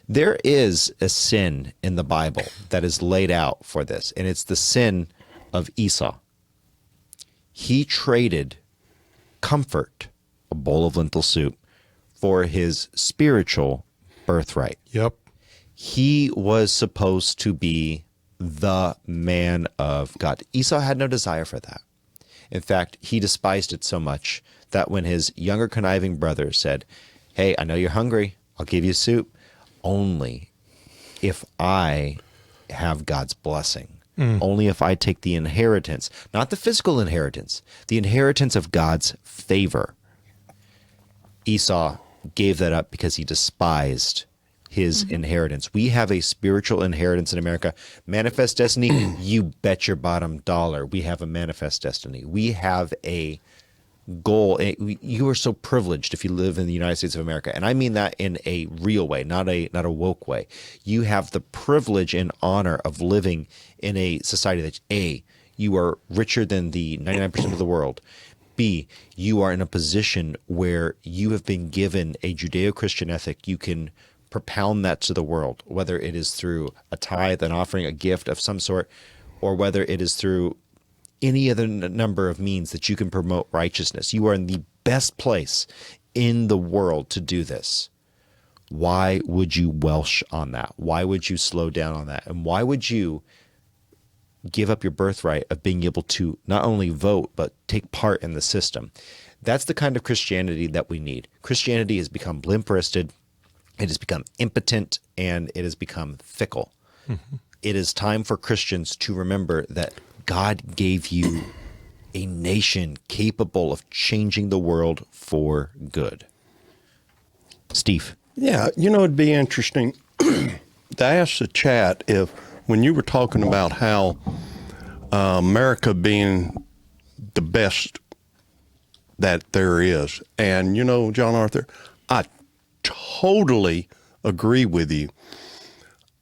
There is a sin in the Bible that is laid out for this, and it's the sin of Esau. He traded comfort, a bowl of lentil soup, for his spiritual birthright. Yep. He was supposed to be the man of God. Esau had no desire for that. In fact, he despised it so much that when his younger conniving brother said, "Hey, I know you're hungry. I'll give you soup. Only if I have God's blessing. Only if I take the inheritance, not the physical inheritance, the inheritance of God's favor." Esau gave that up because he despised his inheritance. We have a spiritual inheritance in America. Manifest destiny, you bet your bottom dollar. We have a manifest destiny. We have a goal. You are so privileged if you live in the United States of America. And I mean that in a real way, not a woke way. You have the privilege and honor of living in a society that, A, you are richer than the 99% of the world. B, you are in a position where you have been given a Judeo-Christian ethic. You can propound that to the world, whether it is through a tithe, an offering, a gift of some sort, or whether it is through any other number of means that you can promote righteousness. You are in the best place in the world to do this. Why would you welsh on that? Why would you slow down on that? And why would you give up your birthright of being able to not only vote, but take part in the system? That's the kind of Christianity that we need. Christianity has become limp-wristed. It has become impotent, and it has become fickle. It is time for Christians to remember that God gave you a nation capable of changing the world for good. Steve. Yeah, it'd be interesting to ask the chat if, when you were talking about how America being the best that there is, and, John Arthur, I totally agree with you.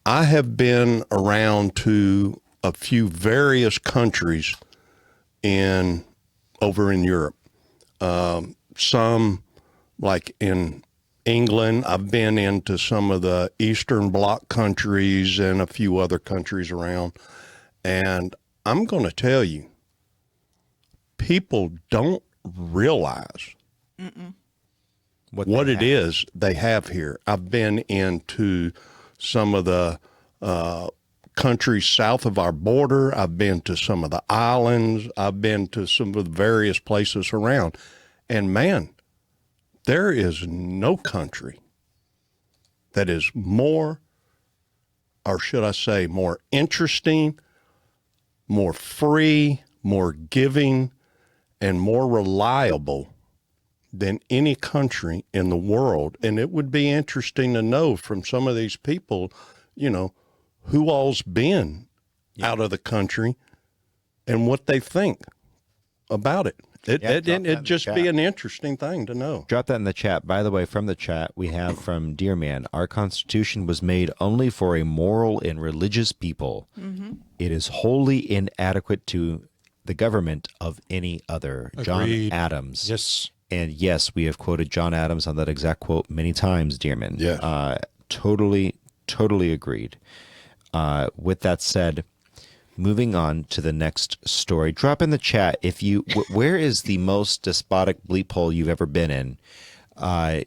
I have been around to a few various countries over in Europe. Some, like in England, I've been into some of the Eastern Bloc countries and a few other countries around. And I'm going to tell you, people don't realize what it is they have here. I've been into some of the countries south of our border. I've been to some of the islands. I've been to some of the various places around. And man, there is no country that is more, or should I say, more interesting, more free, more giving, and more reliable than any country in the world. And it would be interesting to know from some of these people, who all's been out of the country and what they think about it. It'd just be an interesting thing to know. Drop that in the chat. By the way, from the chat, we have from Dear Man, our Constitution was made only for a moral and religious people. It is wholly inadequate to the government of any other. Agreed. John Adams. Yes. And yes, we have quoted John Adams on that exact quote many times, Dearman. Yeah. Totally agreed. With that said, Moving on to the next story. Drop in the chat if you where is the most despotic bleep hole you've ever been in? I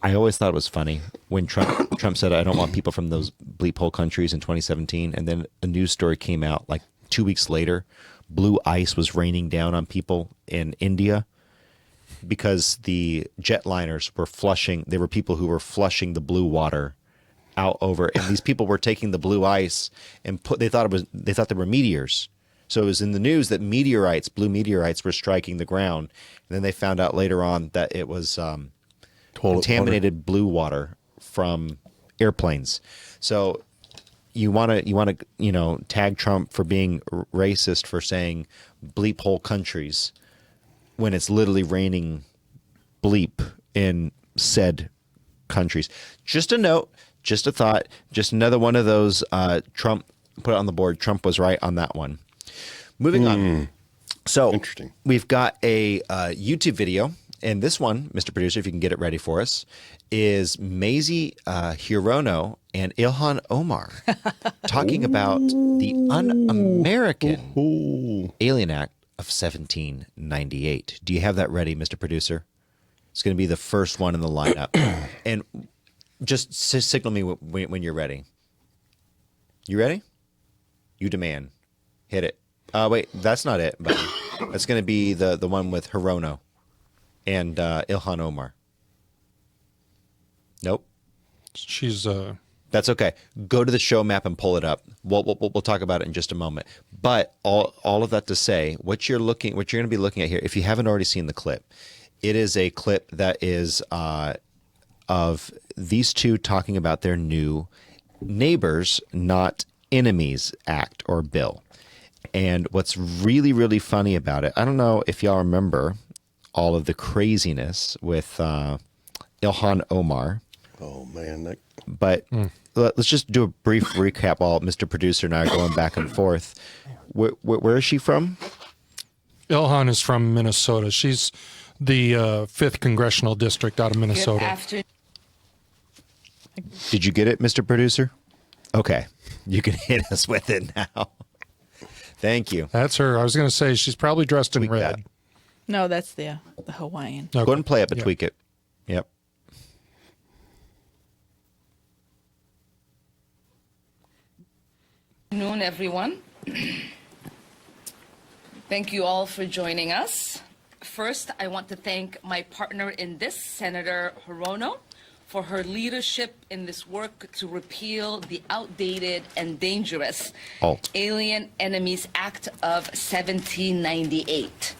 always thought it was funny when Trump said I don't want people from those bleep hole countries in 2017, and then a news story came out like 2 weeks later. Blue ice was raining down on people in India because the jetliners were flushing. There were people who were flushing the blue water out over, and these people were taking the blue ice and they thought they were meteors. So it was in the news that blue meteorites were striking the ground, and then they found out later on that it was contaminated blue water from airplanes. So you want to tag Trump for being racist for saying bleep hole countries when it's literally raining bleep in said countries. Just a note. Just a thought, just another one of those Trump put it on the board. Trump was right on that one. Moving on. So interesting. We've got a YouTube video, and this one, Mr. Producer, if you can get it ready for us, is Mazie Hirono and Ilhan Omar talking about the Un-American Alien Act of 1798. Do you have that ready, Mr. Producer? It's going to be the first one in the lineup. And just signal me when you're ready. You ready? You demand. Hit it. Wait, that's not it, buddy. That's going to be the one with Hirono and Ilhan Omar. Nope. She's That's okay. Go to the show map and pull it up. We'll talk about it in just a moment. But all of that to say, what you're going to be looking at here, if you haven't already seen the clip, it is a clip that is of these two talking about their new Neighbors, Not Enemies Act or bill. And what's really, really funny about it, I don't know if y'all remember all of the craziness with Ilhan Omar. Oh, man. But let's just do a brief recap while Mr. Producer and I are going back and forth. Where is she from? Ilhan is from Minnesota. She's the 5th Congressional District out of Minnesota. Did you get it, Mr. Producer? Okay. You can hit us with it now. Thank you. That's her. I was going to say she's probably dressed in red. That. No, that's the Hawaiian. Okay. Go ahead and play it, but tweak it. Yep. Good afternoon, everyone. Thank you all for joining us. First, I want to thank my partner in this, Senator Hirono, for her leadership in this work to repeal the outdated and dangerous Alien Enemies Act of 1798.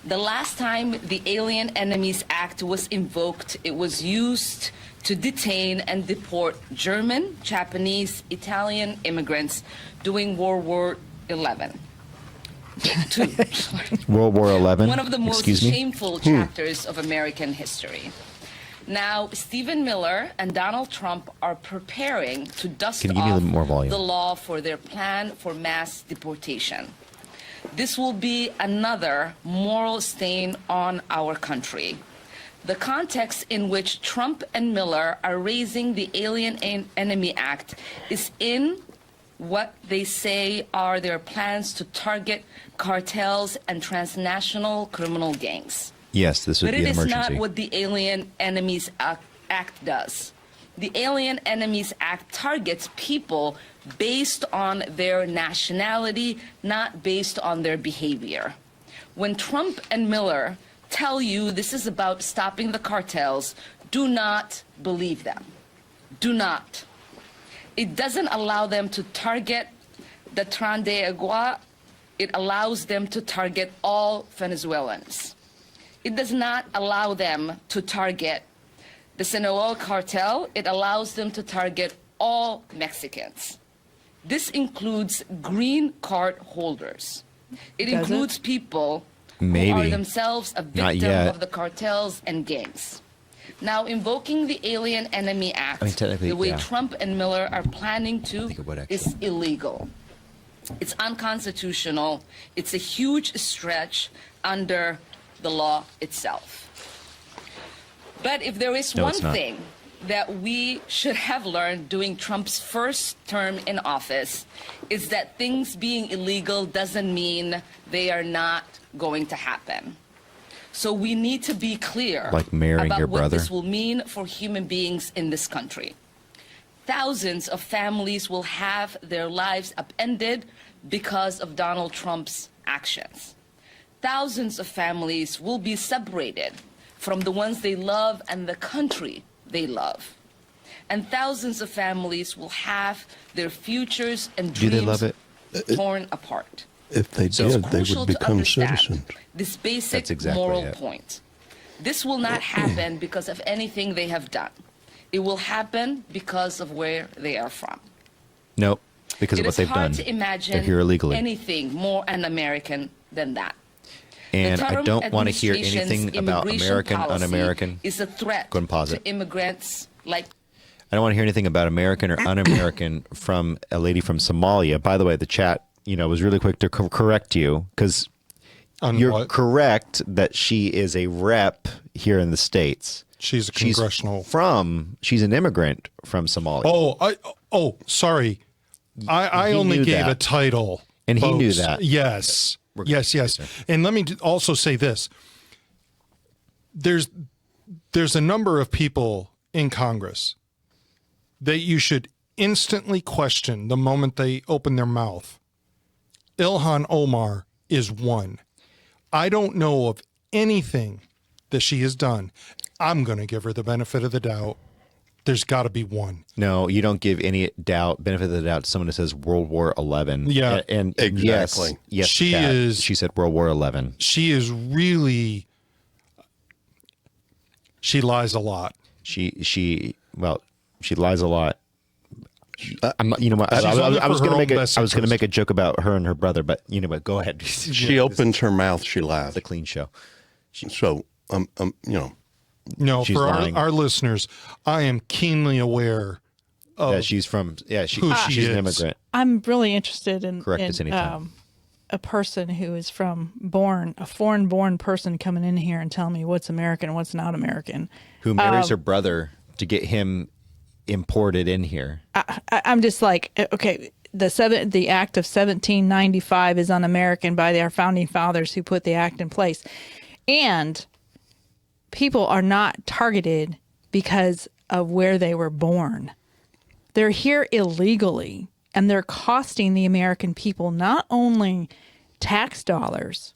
The last time the Alien Enemies Act was invoked, it was used to detain and deport German, Japanese, Italian immigrants during World War XI. World War XI. One of the most shameful chapters of American history. Now, Stephen Miller and Donald Trump are preparing to dust off the law for their plan for mass deportation. This will be another moral stain on our country. The context in which Trump and Miller are raising the Alien Enemy Act is in what they say are their plans to target cartels and transnational criminal gangs. Yes, this would be an emergency. But it is not what the Alien Enemies Act does. The Alien Enemies Act targets people based on their nationality, not based on their behavior. When Trump and Miller tell you this is about stopping the cartels, do not believe them. Do not. It doesn't allow them to target the Tren de Agua. It allows them to target all Venezuelans. It does not allow them to target the Sinaloa cartel. It allows them to target all Mexicans. This includes green card holders. It includes people who are themselves a victim of the cartels and gangs. Now, invoking the Alien Enemy Act, the way Trump and Miller are planning to, is illegal. It's unconstitutional. It's a huge stretch under the law itself. But if there is one thing that we should have learned during Trump's first term in office is that things being illegal doesn't mean they are not going to happen. So we need to be clear Like marrying about your what brother? this will mean for human beings in this country. Thousands of families will have their lives upended because of Donald Trump's actions. Thousands of families will be separated from the ones they love and the country they love. And thousands of families will have their futures and Do they dreams love it? torn apart. If they So it's did, they crucial would to become understand citizens. this basic That's exactly moral it. point. This will not happen because of anything they have done. It will happen because of where they are from. Nope, because of It what is they've hard done. to imagine They're here illegally. anything more un-American than that. And The I Trump don't want to hear administration's anything about immigration American, policy un-American. is a threat Go ahead and pause to it. immigrants like I don't want to hear anything about American or un-American from a lady from Somalia. By the way, the chat, was really quick to correct you because On you're what? correct that she is a rep here in the States. She's a congressional. She's an immigrant from Somalia. Sorry. I he only knew gave that. a title. And he knew folks. that. Yes. We're good. Yes. And let me also say this. There's a number of people in Congress that you should instantly question the moment they open their mouth. Ilhan Omar is one. I don't know of anything that she has done. I'm going to give her the benefit of the doubt. There's got to be one. No, you don't give any benefit of the doubt to someone who says World War XI. Yeah, and exactly. Yes, She Kat, is- She said World War XI. She is really. She lies a lot. She lies a lot. I'm not, what? She's only I was for her going to make own a, best I was going to interest. make a joke about her and her brother, but what? Go ahead. She opens her mouth, she laughs. It's a clean show. So, No, She's for lying. our listeners, I am keenly aware of Yeah, she's from. Yeah, who she she's an is. immigrant. I'm really interested in, Correct us anytime. a person who is a foreign-born person coming in here and telling me what's American and what's not American. Who marries her brother to get him imported in here? I'm just like, okay, the Act of 1795 is un-American by our founding fathers who put the act in place, and people are not targeted because of where they were born. They're here illegally, and they're costing the American people not only tax dollars,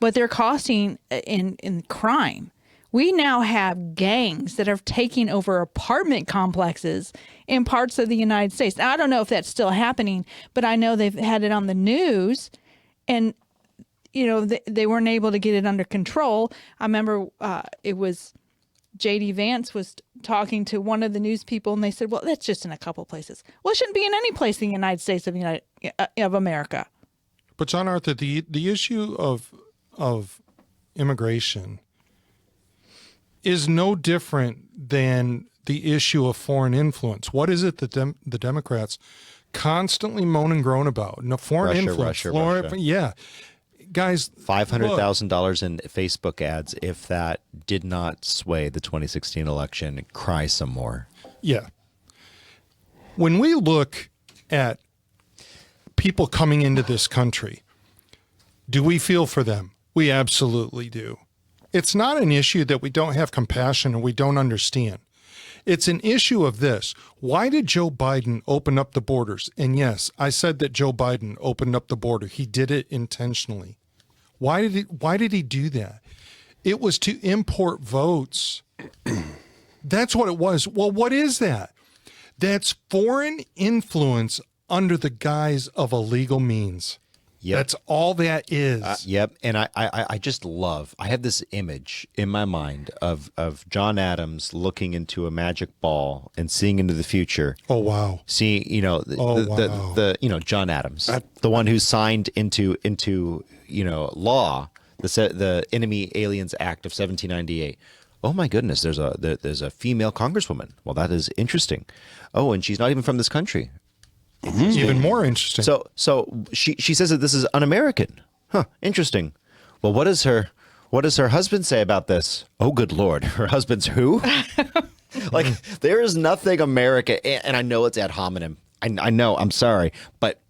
but they're costing in crime. We now have gangs that are taking over apartment complexes in parts of the United States. Now, I don't know if that's still happening, but I know they've had it on the news, and they weren't able to get it under control. I remember it was J.D. Vance was talking to one of the news people, and they said, well, that's just in a couple places. Well, it shouldn't be in any place in the United States of America. But John Arthur, the issue of immigration is no different than the issue of foreign influence. What is it that the Democrats constantly moan and groan about? No, foreign influence. Russia. Yeah. Guys, $500,000 in Facebook ads if that did not sway the 2016 election. Cry some more. yeah. When we look at people coming into this country, do we feel for them? We absolutely do. It's not an issue that we don't have compassion and we don't understand. It's an issue of this. Why did Joe Biden open up the borders? And yes, I said that Joe Biden opened up the border. He did it intentionally. Why did he do that? It was to import votes. That's what it was. Well, what is that? That's foreign influence under the guise of illegal means. Yep. That's all that is. Yep. And I just love, I have this image in my mind of John Adams looking into a magic ball and seeing into the future. Oh, wow. Seeing, wow. John Adams, the one who signed into law, the Enemy Aliens Act of 1798. Oh my goodness, there's a female congresswoman. Well, that is interesting. Oh, and she's not even from this country. Even more interesting. So she says that this is un-American. Huh, interesting. Well, what does her husband say about this? Oh, good Lord. Her husband's who? Like, there is nothing America, and I know it's ad hominem. I know, I'm sorry, but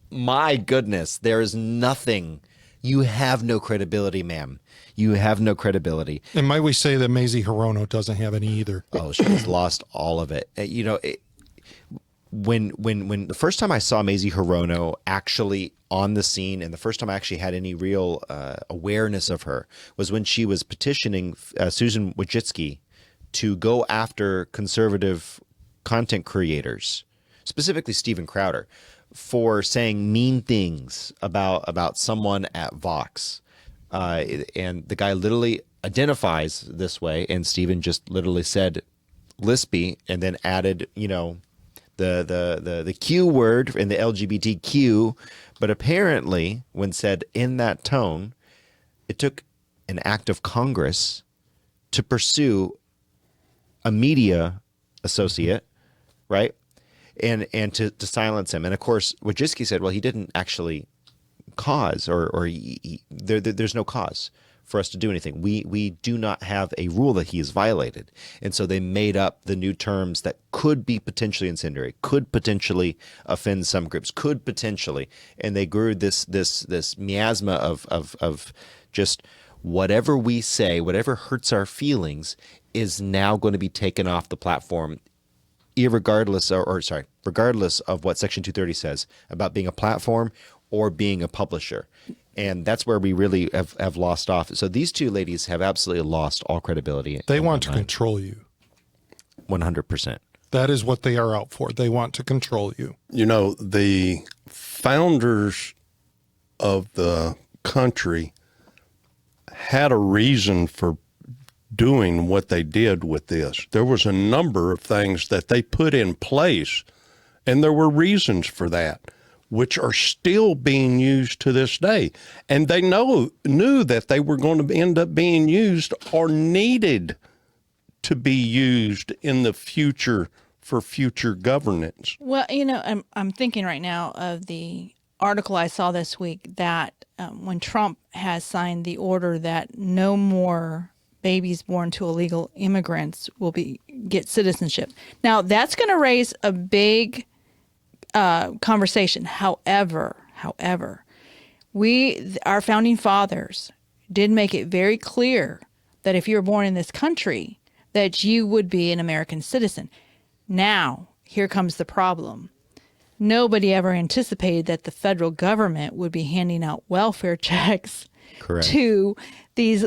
my goodness, there is nothing. You have no credibility, ma'am. You have no credibility. And might we say that Mazie Hirono doesn't have any either? Oh, she's lost all of it. You know, when the first time I saw Mazie Hirono actually on the scene, and the first time I actually had any real awareness of her, was when she was petitioning Susan Wojcicki to go after conservative content creators, specifically Steven Crowder, for saying mean things about someone at Vox. And the guy literally identifies this way, and Steven just literally said Lispy, and then added, you know, the Q word in the LGBTQ. But apparently, when said in that tone, it took an act of Congress to pursue a media associate, right? And to silence him. And of course, Wojcicki said, well, he didn't actually cause, or there's no cause for us to do anything. We do not have a rule that he has violated. And so they made up the new terms that could be potentially incendiary, could potentially offend some groups, could potentially, and they grew this miasma of just whatever we say, whatever hurts our feelings is now going to be taken off the platform, regardless of what Section 230 says about being a platform or being a publisher. And that's where we really have lost off. So these two ladies have absolutely lost all credibility. They want to control you. 100%. That is what they are out for. They want to control you. You know, the founders of the country had a reason for doing what they did with this. There was a number of things that they put in place, and there were reasons for that, which are still being used to this day. And they knew that they were going to end up being used or needed to be used in the future for future governance. Well, you know, I'm thinking right now of the article I saw this week that when Trump has signed the order that no more babies born to illegal immigrants will get citizenship. Now, that's going to raise a big conversation. However, our founding fathers did make it very clear that if you were born in this country, that you would be an American citizen. Now, here comes the problem. Nobody ever anticipated that the federal government would be handing out welfare checks to these,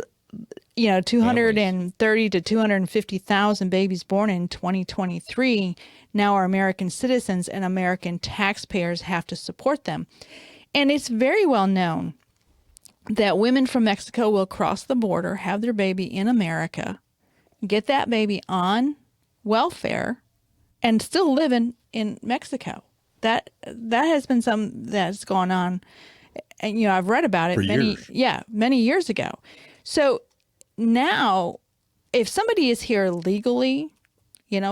230 to 250,000 babies born in 2023 now are American citizens, and American taxpayers have to support them. And it's very well known that women from Mexico will cross the border, have their baby in America, get that baby on welfare, and still live in Mexico. That has been something that's gone on, and I've read about it many years ago. So now, if somebody is here legally,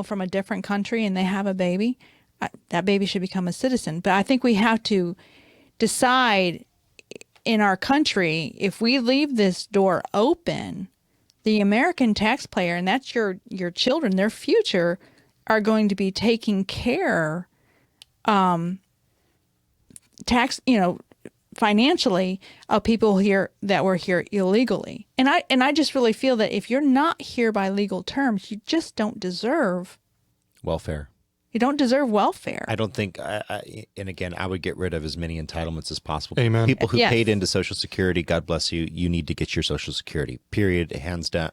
from a different country, and they have a baby, that baby should become a citizen. But I think we have to decide in our country, if we leave this door open, the American taxpayer, and that's your children, their future, are going to be taking care financially of people here that were here illegally. And I just really feel that if you're not here by legal terms, you just don't deserve welfare. You don't deserve welfare. I don't think, and again, I would get rid of as many entitlements as possible. Amen. People who Yes. paid into Social Security, God bless you, you need to get your Social Security, period, hands down,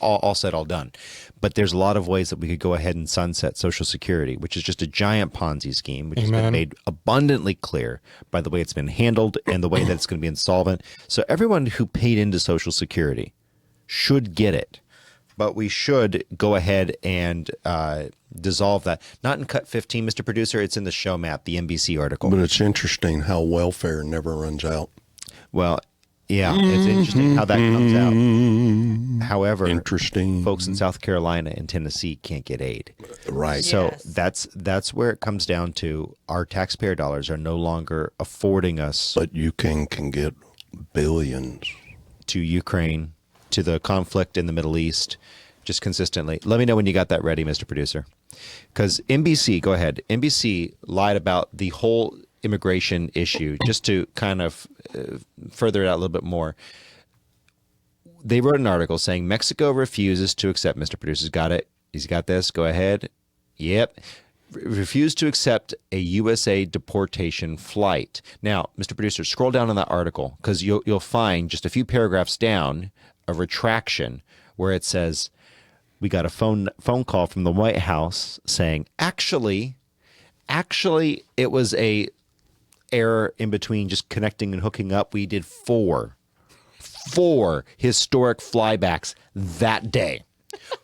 all said, all done. But there's a lot of ways that we could go ahead and sunset Social Security, which is just a giant Ponzi scheme, which has been made abundantly clear by the way it's been handled and the way that it's going to be insolvent. So everyone who paid into Social Security should get it. But we should go ahead and dissolve that. Not in Cut 15, Mr. Producer. It's in the show map, the NBC article. But it's interesting how welfare never runs out. Well, yeah, it's interesting how that comes out. However, Interesting. folks in South Carolina and Tennessee can't get aid. Right. So Yes. that's where it comes down to. Our taxpayer dollars are no longer affording us But you can get billions. to Ukraine, to the conflict in the Middle East, just consistently. Let me know when you got that ready, Mr. Producer. Because NBC, go ahead. NBC lied about the whole immigration issue just to kind of further it out a little bit more. They wrote an article saying Mexico refuses to accept. Mr. Producer's got it. He's got this. Go ahead. Yep. Refused to accept a USA deportation flight. Now, Mr. Producer, scroll down on that article because you'll find just a few paragraphs down a retraction where it says, we got a phone call from the White House saying, actually, it was a error in between just connecting and hooking up. We did four historic flybacks that day.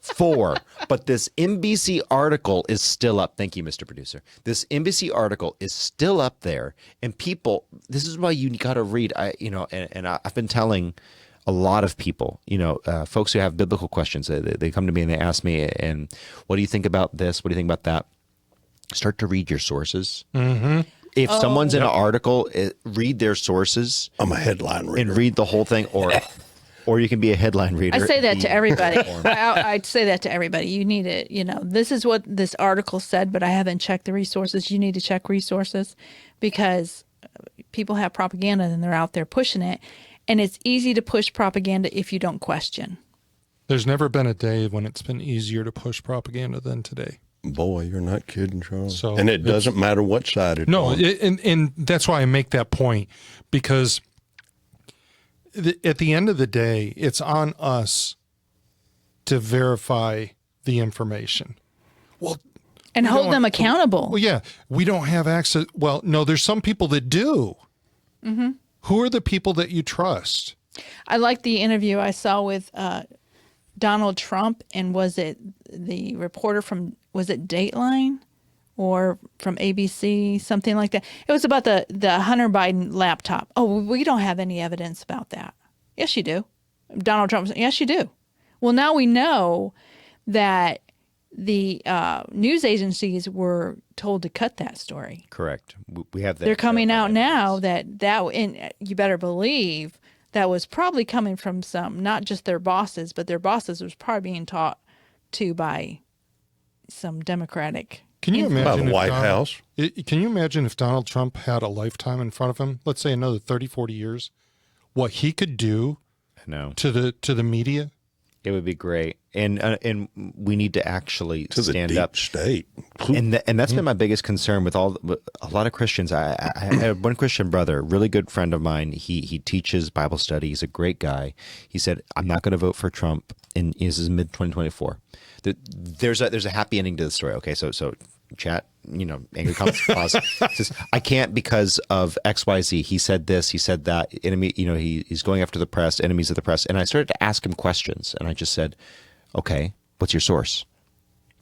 4. But this NBC article is still up. Thank you, Mr. Producer. This NBC article is still up there, and people. This is why you got to read. I've been telling a lot of people, folks who have biblical questions. They come to me and they ask me, and what do you think about this? What do you think about that? Start to read your sources. Mm-hmm. If someone's in an article, read their sources. I'm a headline reader. And read the whole thing, or you can be a headline reader. I say that to everybody. I'd say that to everybody. You need it. This is what this article said, but I haven't checked the resources. You need to check resources because people have propaganda and they're out there pushing it. And it's easy to push propaganda if you don't question. There's never been a day when it's been easier to push propaganda than today. Boy, you're not kidding, Charles. So and it doesn't matter what side it's on. And that's why I make that point, because at the end of the day, it's on us to verify the information. Well, and hold them accountable. Well, yeah, we don't have access. Well, no, there's some people that do. Mm-hmm. Who are the people that you trust? I like the interview I saw with Donald Trump, and was it the reporter from, was it Dateline or from ABC, something like that? It was about the Hunter Biden laptop. Oh, we don't have any evidence about that. Yes, you do. Donald Trump said, yes, you do. Well, now we know that the news agencies were told to cut that story. Correct. We have that. They're coming out now that and you better believe that was probably coming from some, not just their bosses, but their bosses was probably being taught to by some Democratic. Can you imagine by the White House? Can you imagine if Donald Trump had a lifetime in front of him, let's say another 30, 40 years, what he could do to the media? It would be great, and we need to actually to stand the deep up. State, and that's been my biggest concern with a lot of Christians. I have one Christian brother, really good friend of mine. He teaches Bible study. He's a great guy. He said, "I'm not going to vote for Trump." And this is mid 2024. There's a happy ending to the story. Okay, so chat, angry comments, pause. Says, I can't because of XYZ. He said this, he said that. Enemy, he's going after the press, enemies of the press. And I started to ask him questions, and I just said, okay, what's your source?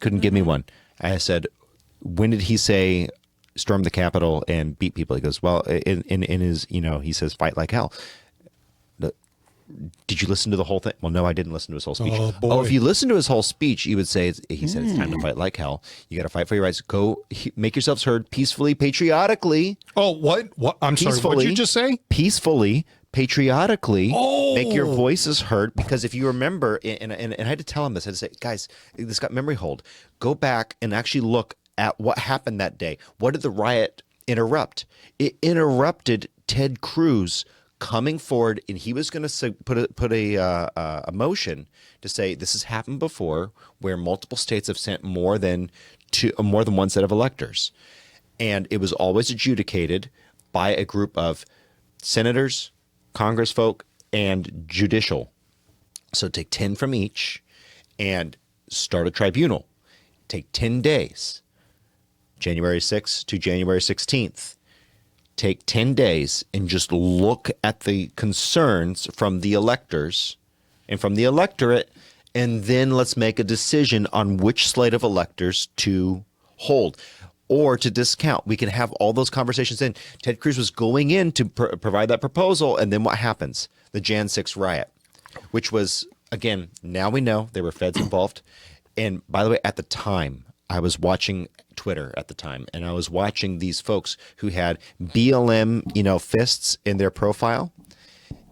Couldn't give me one. I said, when did he say storm the Capitol and beat people? He goes, well, in his, he says, fight like hell. Did you listen to the whole thing? Well, no, I didn't listen to his whole speech. Oh, boy. If you listen to his whole speech, you would say, he said, it's time to fight like hell. You got to fight for your rights. Go make yourselves heard peacefully, patriotically. Oh, what? I'm sorry. What did you just say? Peacefully, patriotically, make your voices heard. Because if you remember, and I had to tell him this, I had to say, guys, this got memory hold. Go back and actually look at what happened that day. What did the riot interrupt? It interrupted Ted Cruz coming forward, and he was going to put a motion to say this has happened before, where multiple states have sent more than one set of electors, and it was always adjudicated by a group of senators, congressfolk, and judicial. So take 10 from each, and start a tribunal. Take 10 days, January 6th to January 16th. Take 10 days and just look at the concerns from the electors and from the electorate, and then let's make a decision on which slate of electors to hold or to discount. We can have all those conversations in. Ted Cruz was going in to provide that proposal, and then what happens? The Jan 6 riot, which was, again, now we know there were feds involved. And by the way, at the time, I was watching Twitter at the time, and I was watching these folks who had BLM, fists in their profile.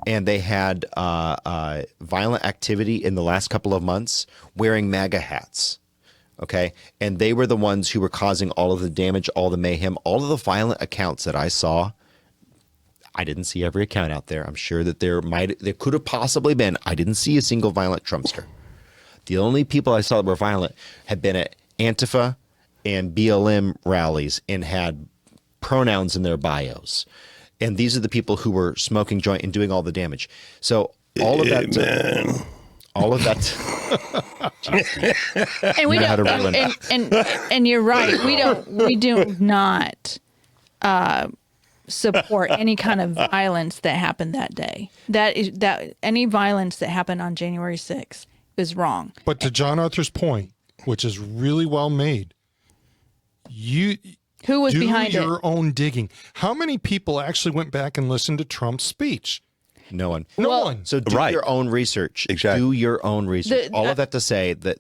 and they had violent activity in the last couple of months wearing MAGA hats. Okay. And they were the ones who were causing all of the damage, all the mayhem, all of the violent accounts that I saw. I didn't see every account out there. I'm sure that there could have possibly been. I didn't see a single violent Trumpster. The only people I saw that were violent had been at Antifa and BLM rallies and had pronouns in their bios. And these are the people who were smoking joint and doing all the damage. So all of that, all of that. And we don't. And you're right. We do not support any kind of violence that happened that day. That any violence that happened on January 6th is wrong. But to John Arthur's point, which is really well made, who was behind it? Do your own digging. How many people actually went back and listened to Trump's speech? No one. No one. So do your own research. Exactly. Do your own research. All of that to say that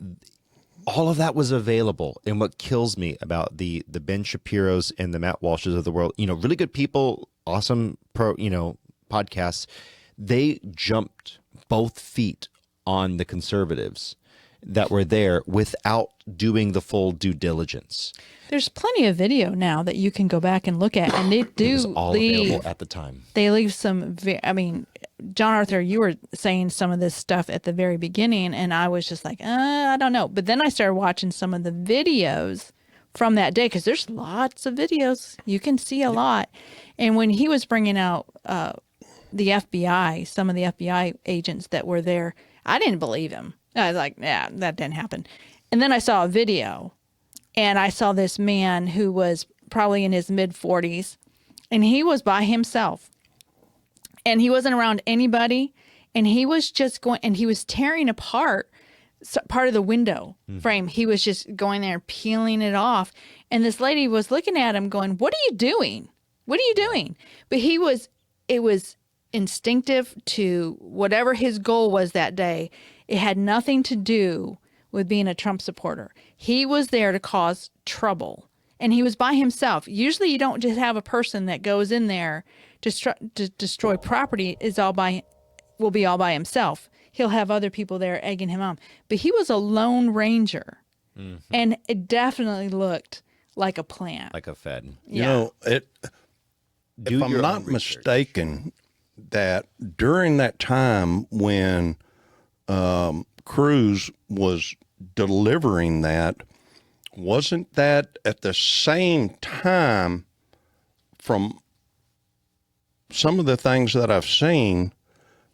all of that was available. And what kills me about the Ben Shapiro's and the Matt Walsh's of the world, really good people, awesome podcasts, they jumped both feet on the conservatives that were there without doing the full due diligence. There's plenty of video now that you can go back and look at, and they do It was all available at the time. They leave some. John Arthur, you were saying some of this stuff at the very beginning, and I was just like, I don't know. But then I started watching some of the videos from that day, because there's lots of videos. You can see a lot. And when he was bringing out the FBI, some of the FBI agents that were there, I didn't believe him. I was like, yeah, that didn't happen. And then I saw a video, and I saw this man who was probably in his mid-40s, and he was by himself. And he wasn't around anybody, and he was just going, and he was tearing apart part of the window frame. He was just going there, peeling it off. And this lady was looking at him going, what are you doing? What are you doing? But it was instinctive to whatever his goal was that day. It had nothing to do with being a Trump supporter. He was there to cause trouble, and he was by himself. Usually you don't just have a person that goes in there to destroy property will be all by himself. He'll have other people there egging him on. But he was a lone ranger, and it definitely looked like a plan. Like a Fed. Yeah. If I'm not mistaken, that during that time when Cruz was delivering that, wasn't that at the same time, from some of the things that I've seen,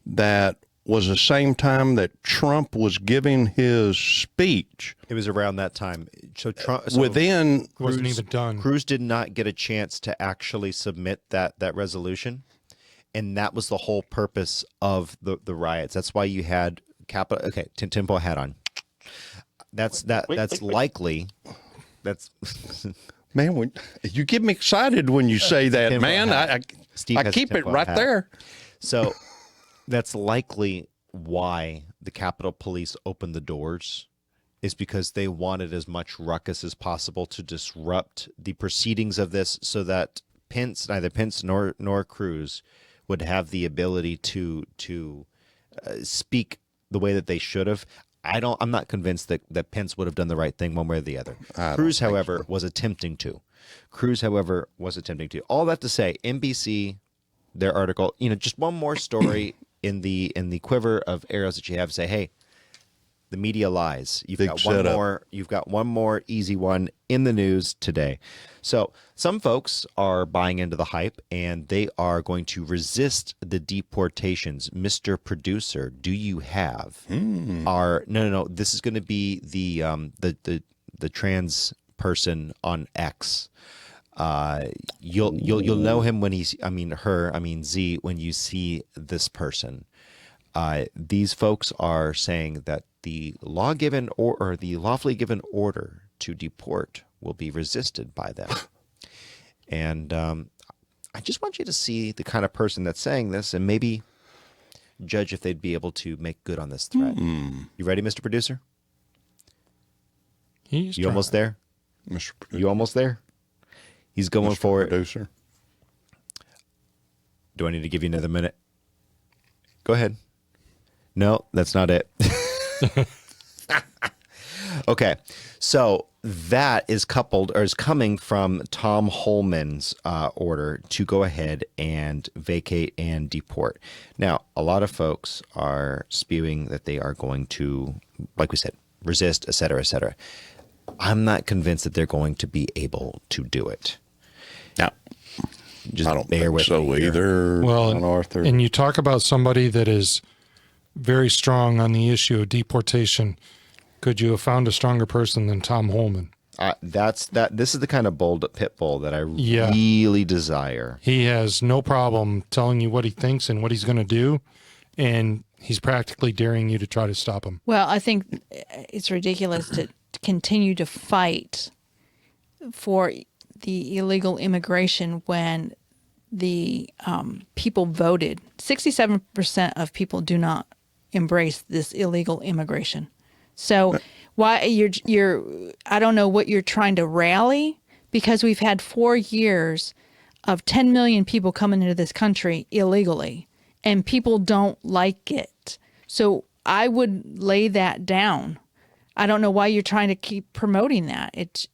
that was the same time that Trump was giving his speech? It was around that time. So Trump Wasn't even done. Cruz did not get a chance to actually submit that resolution, and that was the whole purpose of the riots. That's why you had Capitol. Okay, tinfoil hat on. That's likely. That's Man, when you get me excited when you say that, tinfoil man. hat. I keep it right there. So that's likely why the Capitol Police opened the doors, is because they wanted as much ruckus as possible to disrupt the proceedings of this, so that neither Pence nor Cruz would have the ability to speak the way that they should have. I'm not convinced that Pence would have done the right thing one way or the other. Cruz, however, was attempting to. All that to say, NBC, their article, just one more story in the quiver of arrows that you have. Say, hey, the media lies. You've got one more easy one in the news today. So some folks are buying into the hype, and they are going to resist the deportations. Mr. Producer, do you have our no? This is going to be the trans person on X. You'll know him when Z, when you see this person. These folks are saying that the law-given or the lawfully given order to deport will be resisted by them. And I just want you to see the kind of person that's saying this, and maybe judge if they'd be able to make good on this threat. You ready, Mr. Producer? You almost there? Mr. Producer. You almost there? He's going for it. Producer. Do I need to give you another minute? Go ahead. No, that's not it. Okay, so that is coupled or is coming from Tom Holman's order to go ahead and vacate and deport. Now, a lot of folks are spewing that they are going to, like we said, resist, et cetera, et cetera. I'm not convinced that they're going to be able to do it. Now, Just I don't bear think with so me here. either. Well, John Arthur. and you talk about somebody that is very strong on the issue of deportation. Could you have found a stronger person than Tom Holman? This is the kind of bold pit bull that I Yeah. really desire. He has no problem telling you what he thinks and what he's going to do, and he's practically daring you to try to stop him. Well, I think it's ridiculous to continue to fight for the illegal immigration when the people voted. 67% of people do not embrace this illegal immigration. So why you're I don't know what you're trying to rally, because we've had 4 years of 10 million people coming into this country illegally, and people don't like it. So I would lay that down. I don't know why you're trying to keep promoting that. It's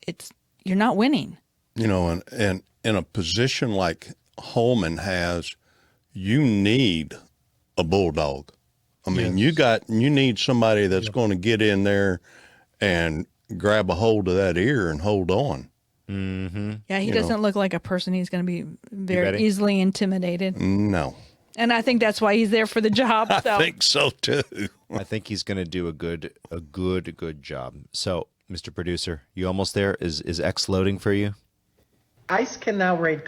you're not winning. You know, and in a position like Holman has, you need a bulldog. I mean, you need somebody that's going to get in there and grab a hold of that ear and hold on. Yeah, he doesn't look like a person who's going to be very ready? easily intimidated. No, And I think that's why he's there for the job. So. I think so too. I think he's going to do a good job. So, Mr. Producer, you almost there? Is X loading for you? ICE can now raid.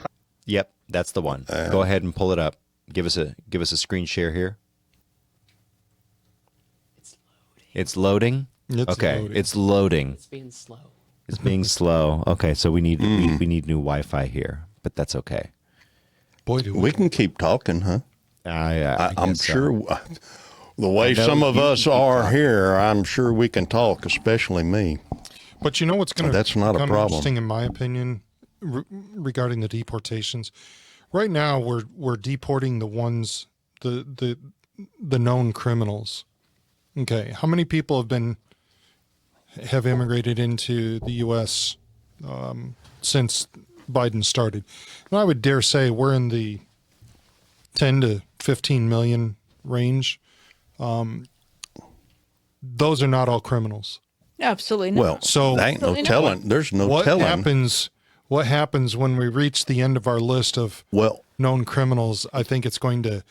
Yep, that's the one. Go ahead and pull it up. Give us a screen share here. It's loading. It's okay, loading. it's loading. It's being slow. It's being slow. Okay, so we need we need new Wi-Fi here, but that's okay. Boy, do We can keep talking, huh? I I'm guess so. sure the way know some of you us can keep are talking. here, I'm sure we can talk, especially me. But you know what's going to That's not a become problem. interesting, in my opinion, regarding the deportations. Right now, we're deporting the ones the known criminals. Okay, how many people have immigrated into the U.S. Since Biden started? And I would dare say we're in the 10 to 15 million range. Those are not all criminals. Absolutely not. Well, So- there ain't no Absolutely not. telling. There's no What telling. happens when we reach the end of our list of Well, known criminals? I think it's going to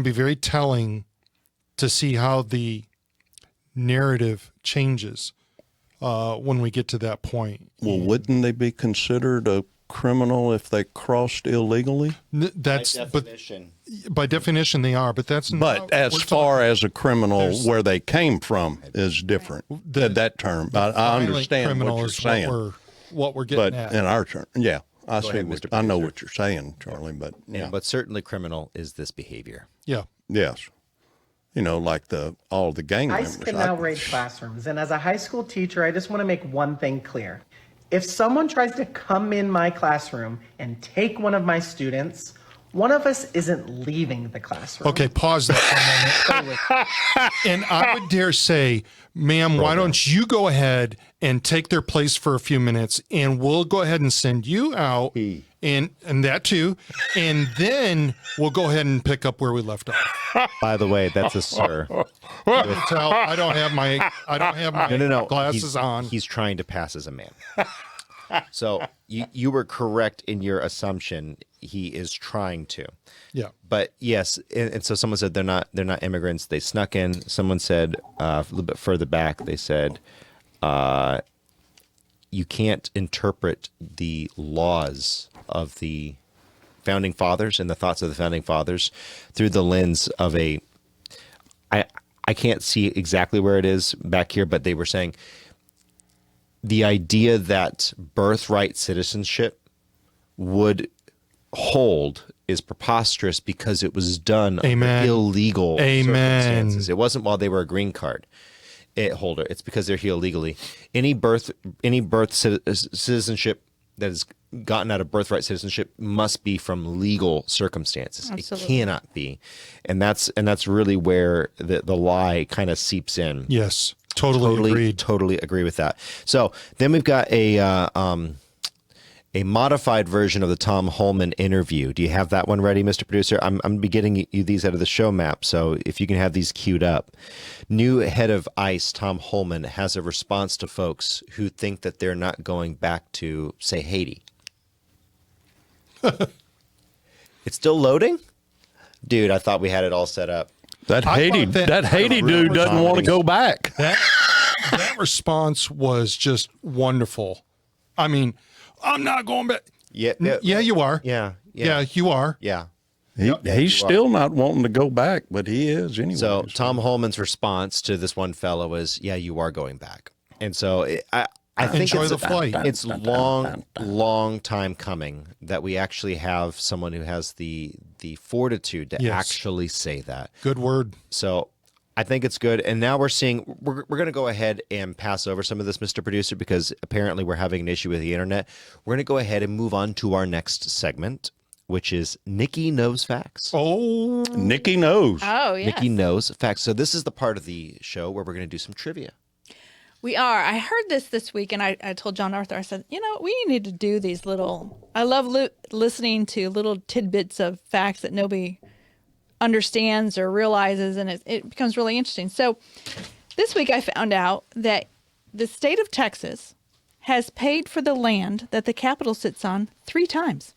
be very telling to see how the narrative changes when we get to that point. wouldn't they be considered a criminal if they crossed illegally? By definition they are, but that's not. But as we're far talking as a criminal, there's- where they came from is different. That term, I violent understand criminal what you're is saying. what we're getting But at. in our term, yeah, I see. ahead, What, Mr. I know Producer. what you're saying, Charlie. But yeah, But certainly criminal is this behavior. Yeah. yes, you know, like all the gang ICE members. can now raid classrooms. And as a high school teacher, I just want to make one thing clear. If someone tries to come in my classroom and take one of my students, one of us isn't leaving the classroom. Okay, pause that for a moment. And I would dare say, ma'am, why don't you go ahead and take their place for a few minutes, and we'll go ahead and send you out, and that too, and then we'll go ahead and pick up where we left off. By the way, that's a sir. Tell, I don't have my No. glasses he's, on. He's trying to pass as a man. So you were correct in your assumption. He is trying to. Yeah. But yes, and so someone said they're not immigrants. They snuck in. Someone said a little bit further back. They said you can't interpret the laws of the founding fathers and the thoughts of the founding fathers through the lens of a. I can't see exactly where it is back here, but they were saying the idea that birthright citizenship would hold is preposterous because it was done Amen. under illegal Amen. circumstances. It wasn't while they were a green card holder. It's because they're here illegally. Any birth citizenship that has gotten out of birthright citizenship must be from legal circumstances. Absolutely. It cannot be, and that's really where the lie kind of seeps in. Yes, totally agreed. Totally agree with that. So then we've got a modified version of the Tom Holman interview. Do you have that one ready, Mr. Producer? I'm going to be getting you these out of the show map, so if you can have these queued up. New head of ICE, Tom Holman, has a response to folks who think that they're not going back to, say, Haiti. It's still loading? Dude, I thought we had it all set up. That I Haiti, thought that Haiti dude doesn't want to go back. That response was just wonderful. I mean, I'm not going back. Yeah, Yeah, you are. yeah, Yeah, you are. yeah. He's still not wanting to go back, but he is anyway. So Tom Holman's response to this one fellow was, "Yeah, you are going back." And so I think Enjoy the flight. It's long time coming that we actually have someone who has the fortitude to Yes. actually say that. Good word. So I think it's good. And now we're going to go ahead and pass over some of this, Mr. Producer, because apparently we're having an issue with the internet. We're going to go ahead and move on to our next segment, which is Nikki Knows Facts. Oh, Nikki knows. Oh, yes. Nikki Knows Facts. So this is the part of the show where we're going to do some trivia. We are. I heard this week, and I told John Arthur, I said, we need to do these little, I love listening to little tidbits of facts that nobody understands or realizes, and it becomes really interesting. So this week I found out that the state of Texas has paid for the land that the Capitol sits on 3 times.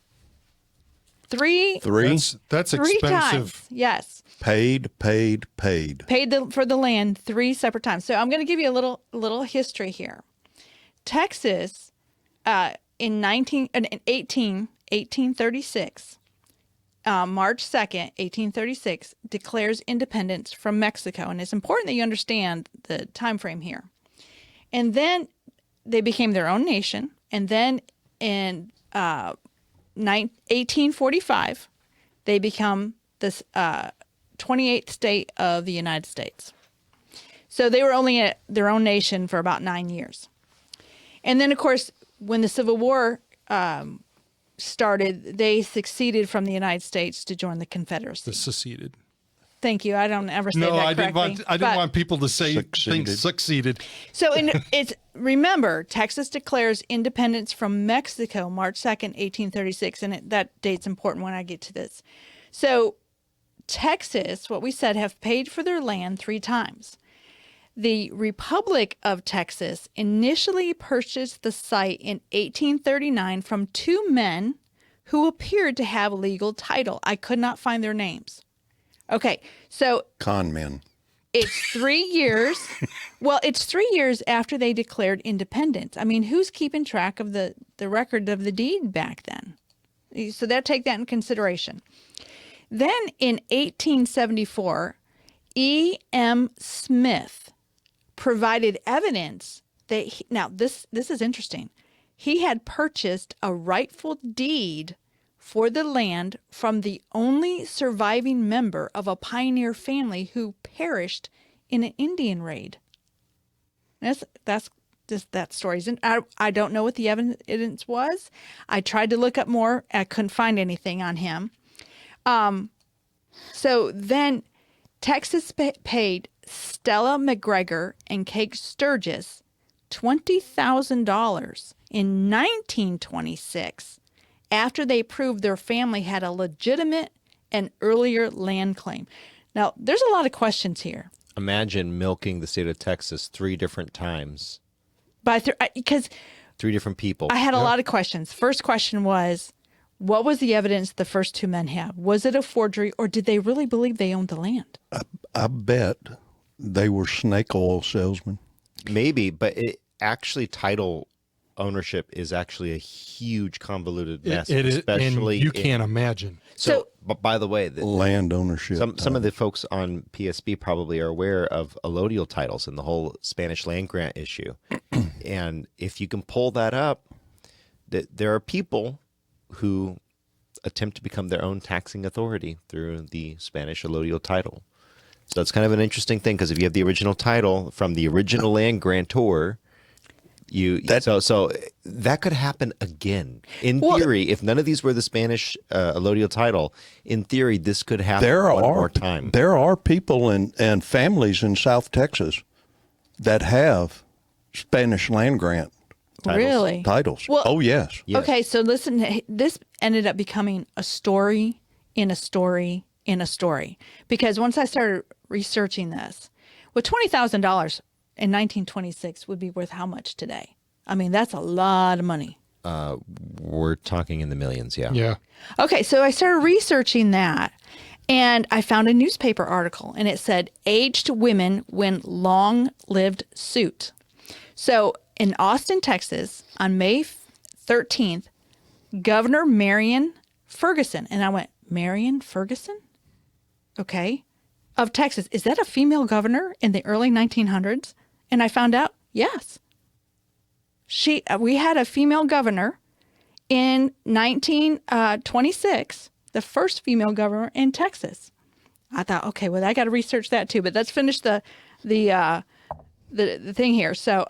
Three that's three expensive. times.19. Paid. Paid for the land 3 separate times. So I'm going to give you a little history here. Texas, in 1836, March 2nd, 1836, declares independence from Mexico, and it's important that you understand the time frame here. And then they became their own nation, and then in 1845, they become this 28th state of the United States. So they were only their own nation for about 9 years. And then, of course, when the Civil War started, they seceded from the United States to join the Confederacy. The seceded. Thank you. I don't ever say No, that I didn't correctly. want want people to say Succeeded. things succeeded. So remember, Texas declares independence from Mexico March 2nd, 1836, and that date's important when I get to this. So Texas, what we said, have paid for their land 3 times. The Republic of Texas initially purchased the site in 1839 from 2 men who appeared to have legal title. I could not find their names. Okay, so Con men. it's 3 years. Well, it's 3 years after they declared independence. I mean, who's keeping track of the record of the deed back then? So take that in consideration. Then in 1874, E.M. Smith provided evidence that now this is interesting. He had purchased a rightful deed for the land from the only surviving member of a pioneer family who perished in an Indian raid. That's just that story. I don't know what the evidence was. I tried to look up more. I couldn't find anything on him. So then Texas paid Stella McGregor and Kate Sturgis $20,000 in 1926 after they proved their family had a legitimate and earlier land claim. Now, there's a lot of questions here. Imagine milking the state of Texas 3 different times. Because 3 different people. I had a lot of questions. First question was, what was the evidence the first 2 men have? Was it a forgery, or did they really believe they owned the land? I bet they were snake oil salesmen. Maybe, but title ownership is actually a huge convoluted mess. It is, especially and you can't imagine. So, but by the way, Land ownership. some of the folks on PSB probably are aware of allodial titles and the whole Spanish land grant issue. And if you can pull that up, there are people who attempt to become their own taxing authority through the Spanish allodial title. So it's kind of an interesting thing, because if you have the original title from the original land grantor, So that could happen again. In theory, if none of these were the Spanish allodial title, in theory, this could happen one more time. There are people and families in South Texas that have Spanish land grant Really? titles. Well, oh, yes. Okay, so listen, this ended up becoming a story in a story in a story. Because once I started researching this, with $20,000 in 1926 would be worth how much today? I mean, that's a lot of money. We're talking in the millions, yeah. Yeah. Okay, so I started researching that, and I found a newspaper article, and it said, aged women win long-lived suit. So in Austin, Texas, on May 13th, Governor Marion Ferguson, and I went, Marion Ferguson? Okay. Of Texas. Is that a female governor in the early 1900s? And I found out, yes. We had a female governor in 1926, the first female governor in Texas. I thought, okay, well, I got to research that too. But let's finish the thing here. So,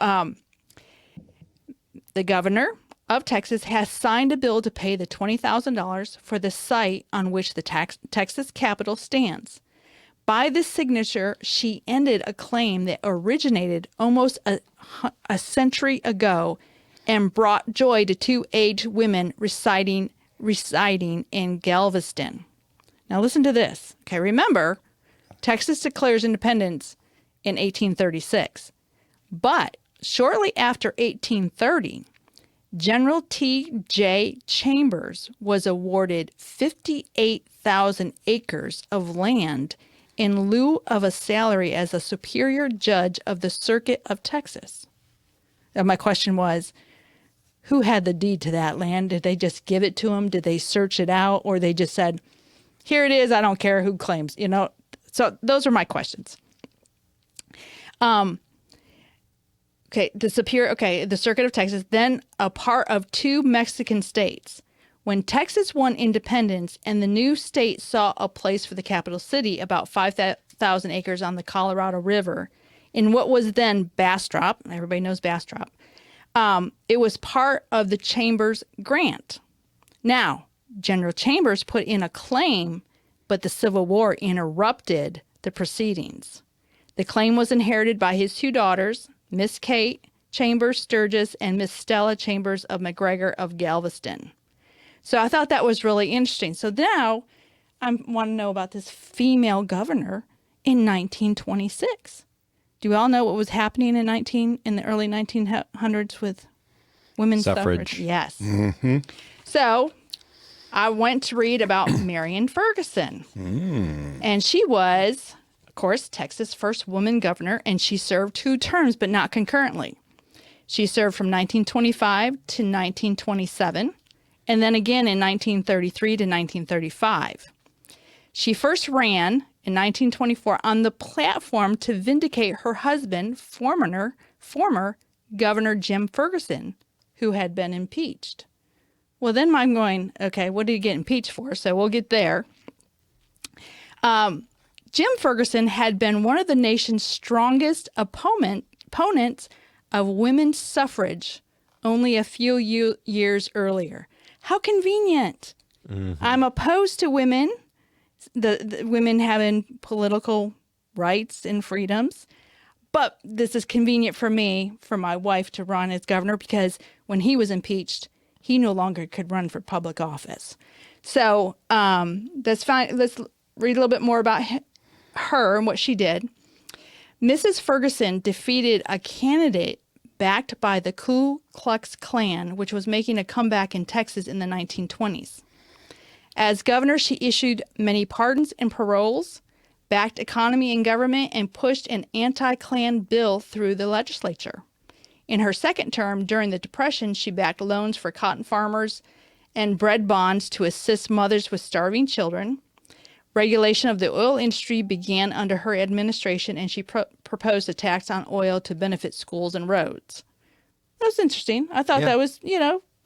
the governor of Texas has signed a bill to pay the $20,000 for the site on which the Texas Capitol stands. By this signature, she ended a claim that originated almost a century ago and brought joy to two aged women residing in Galveston. Now listen to this. Okay, remember, Texas declares independence in 1836. But shortly after 1830, General T.J. Chambers was awarded 58,000 acres of land in lieu of a salary as a superior judge of the Circuit of Texas. And my question was, who had the deed to that land? Did they just give it to him? Did they search it out? Or they just said, here it is, I don't care who claims, So those are my questions. Okay, the Circuit of Texas, then a part of two Mexican states. When Texas won independence and the new state saw a place for the capital city, about 5,000 acres on the Colorado River, in what was then Bastrop, everybody knows Bastrop, it was part of the Chambers grant. Now, General Chambers put in a claim, but the Civil War interrupted the proceedings. The claim was inherited by his two daughters, Miss Kate Chambers Sturgis and Miss Stella Chambers of McGregor of Galveston. So I thought that was really interesting. So now I want to know about this female governor in 1926. Do you all know what was happening in the early 1900s with women's suffrage? Yes. Mm-hmm. So I went to read about Marion Ferguson. And she was, of course, Texas' first woman governor, and she served 2 terms, but not concurrently. She served from 1925 to 1927. And then again in 1933 to 1935. She first ran in 1924 on the platform to vindicate her husband, former Governor Jim Ferguson, who had been impeached. Well, then I'm going, okay, what did he get impeached for? So we'll get there. Jim Ferguson had been one of the nation's strongest opponents of women's suffrage only a few years earlier. How convenient. Mm-hmm. I'm opposed to women, the women having political rights and freedoms. But this is convenient for me, for my wife to run as governor, because when he was impeached, he no longer could run for public office. So that's fine. Let's read a little bit more about her and what she did. Mrs. Ferguson defeated a candidate backed by the Ku Klux Klan, which was making a comeback in Texas in the 1920s. As governor, she issued many pardons and paroles, backed economy and government, and pushed an anti-Klan bill through the legislature. In her second term, during the Depression, she backed loans for cotton farmers and bread bonds to assist mothers with starving children. Regulation of the oil industry began under her administration, and she proposed a tax on oil to benefit schools and roads. That was interesting. I thought that was,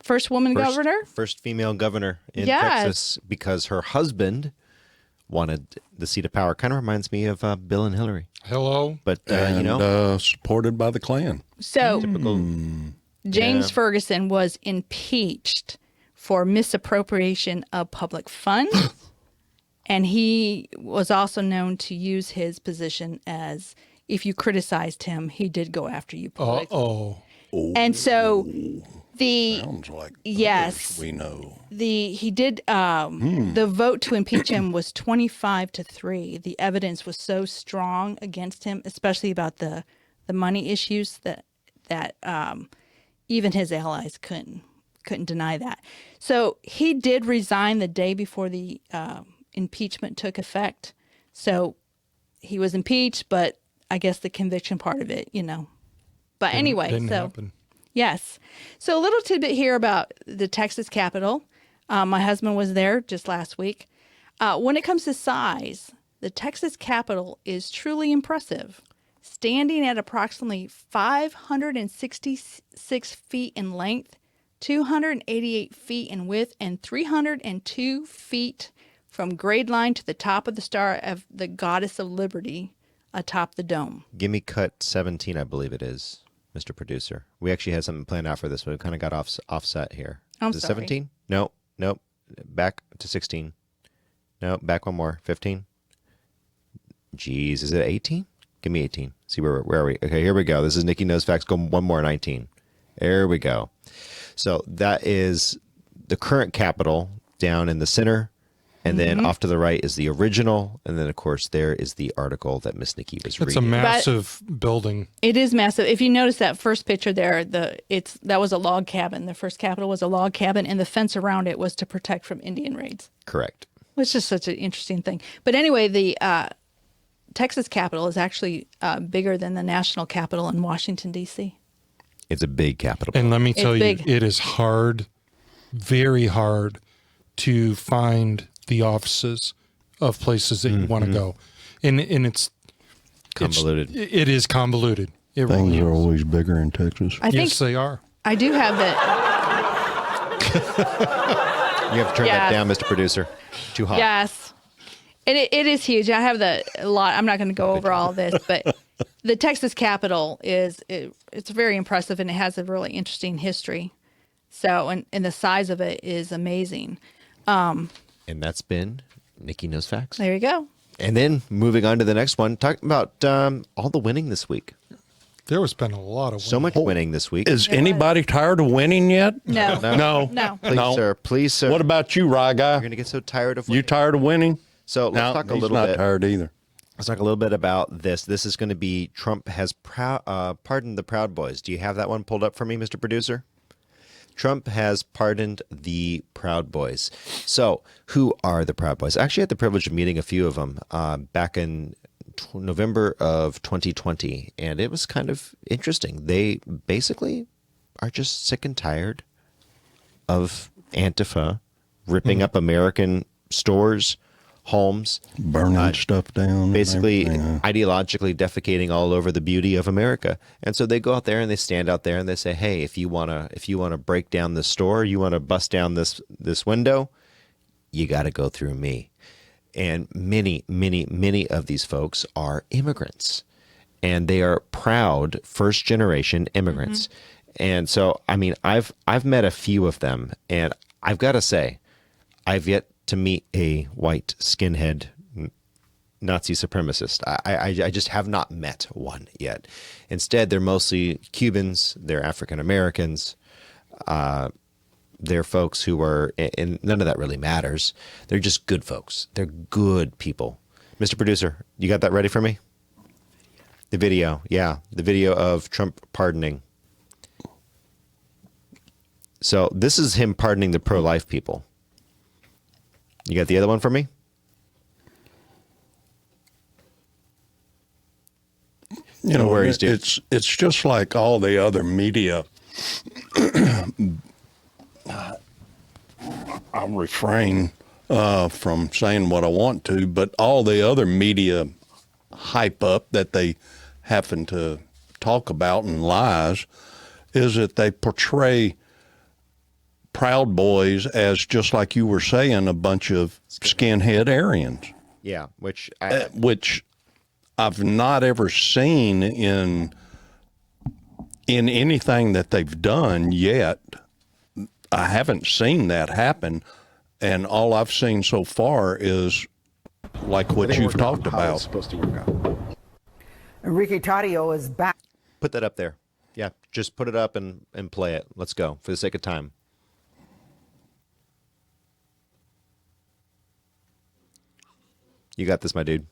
first woman governor. First female governor in Texas, because her husband wanted the seat of power. Kind of reminds me of Bill and Hillary. Hello. But, supported by the Klan. So, James Ferguson was impeached for misappropriation of public funds. And he was also known to use his position as, if you criticized him, he did go after you politically. And so Sounds like yes, we know. he did the vote to impeach him was 25-3. The evidence was so strong against him, especially about the money issues, that even his allies couldn't deny that. So he did resign the day before the impeachment took effect. So he was impeached, but I guess the conviction part of it, But anyway, didn't happen. Yes. So a little tidbit here about the Texas Capitol. My husband was there just last week. When it comes to size, the Texas Capitol is truly impressive, standing at approximately 566 feet in length, 288 feet in width, and 302 feet from grade line to the top of the Star of the Goddess of Liberty atop the dome. Give me cut 17, I believe it is, Mr. Producer. We actually had something planned out for this, but we kind of got offset here. I'm is it sorry. 17? No. Back to 16. No, back one more. 15. Jeez, is it 18? Give me 18. See where are we? Okay, here we go. This is Nikki Knows Facts. Go one more, 19. There we go. So that is the current Capitol down in the center. And then off to the right is the original. And then, of course, there is the article that Miss Nikki was reading. It's a massive building. It is massive. If you notice that first picture there, that was a log cabin. The first Capitol was a log cabin, and the fence around it was to protect from Indian raids. Correct. Which is such an interesting thing. But anyway, the Texas Capitol is actually bigger than the national Capitol in Washington, D.C. It's a big capital. And let me tell you, big. it is hard, very hard to find the offices of places that you want to go. And it's Convoluted. It is convoluted. It Things really are is. always bigger in Texas. I think Yes, they are. I do have the You have to turn that down, Mr. Producer. Too hot. yes, it is huge. I have a lot. I'm not going to go over all this, but the Texas Capitol it's very impressive, and it has a really interesting history. So and the size of it is amazing. And that's been Nikki Knows Facts. There you go. And then moving on to the next one, talking about all the winning this week. There has been a lot of So much winning this week. Is anybody tired of winning yet? No. No. Please, please, sir. What about you, Rye Guy? You're going to get so tired of You winning. tired of winning? So let's talk a he's little not bit. tired either. Let's talk a little bit about this. This is going to be Trump has pardoned the Proud Boys. Do you have that one pulled up for me, Mr. Producer? Trump has pardoned the Proud Boys. So who are the Proud Boys? I actually had the privilege of meeting a few of them back in November of 2020, and it was kind of interesting. They basically are just sick and tired of Antifa ripping up American stores, homes, Burning stuff down. and basically everything. ideologically defecating all over the beauty of America. And so they go out there and they stand out there and they say, hey, if you want to break down this store, you want to bust down this window, you got to go through me. And many, many, many of these folks are immigrants, and they are proud first generation immigrants. And so, I mean, I've met a few of them, and I've got to say, I've yet to meet a white skinhead Nazi supremacist. I just have not met one yet. Instead, they're mostly Cubans, they're African Americans, they're folks who are, and none of that really matters. They're just good folks. They're good people. Mr. Producer, you got that ready for me? The video, yeah, the video of Trump pardoning. So this is him pardoning the pro-life people. You got the other one for me? You know, worries, dude. it's just like all the other media. I'll refrain from saying what I want to, but all the other media hype up that they happen to talk about and lies is that they portray Proud Boys as, just like you were saying, a bunch of skinhead Aryans. Yeah, which Which I've not ever seen in anything that they've done yet. I haven't seen that happen, and all I've seen so far is like what you've talked about. It's supposed to work out. Enrique Tarrio is back. Put that up there. Yeah, just put it up and play it. Let's go for the sake of time. You got this, my dude.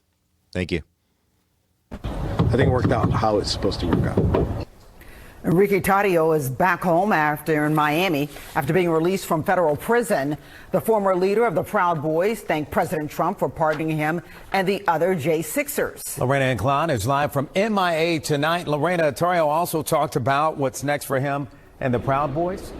Thank you. I think it worked out how it's supposed to work out. Enrique Tarrio is back home in Miami after being released from federal prison. The former leader of the Proud Boys thanked President Trump for pardoning him and the other J6ers. Lorena Ilhan is live from MIA tonight. Lorena, Tarrio also talked about what's next for him and the Proud Boys.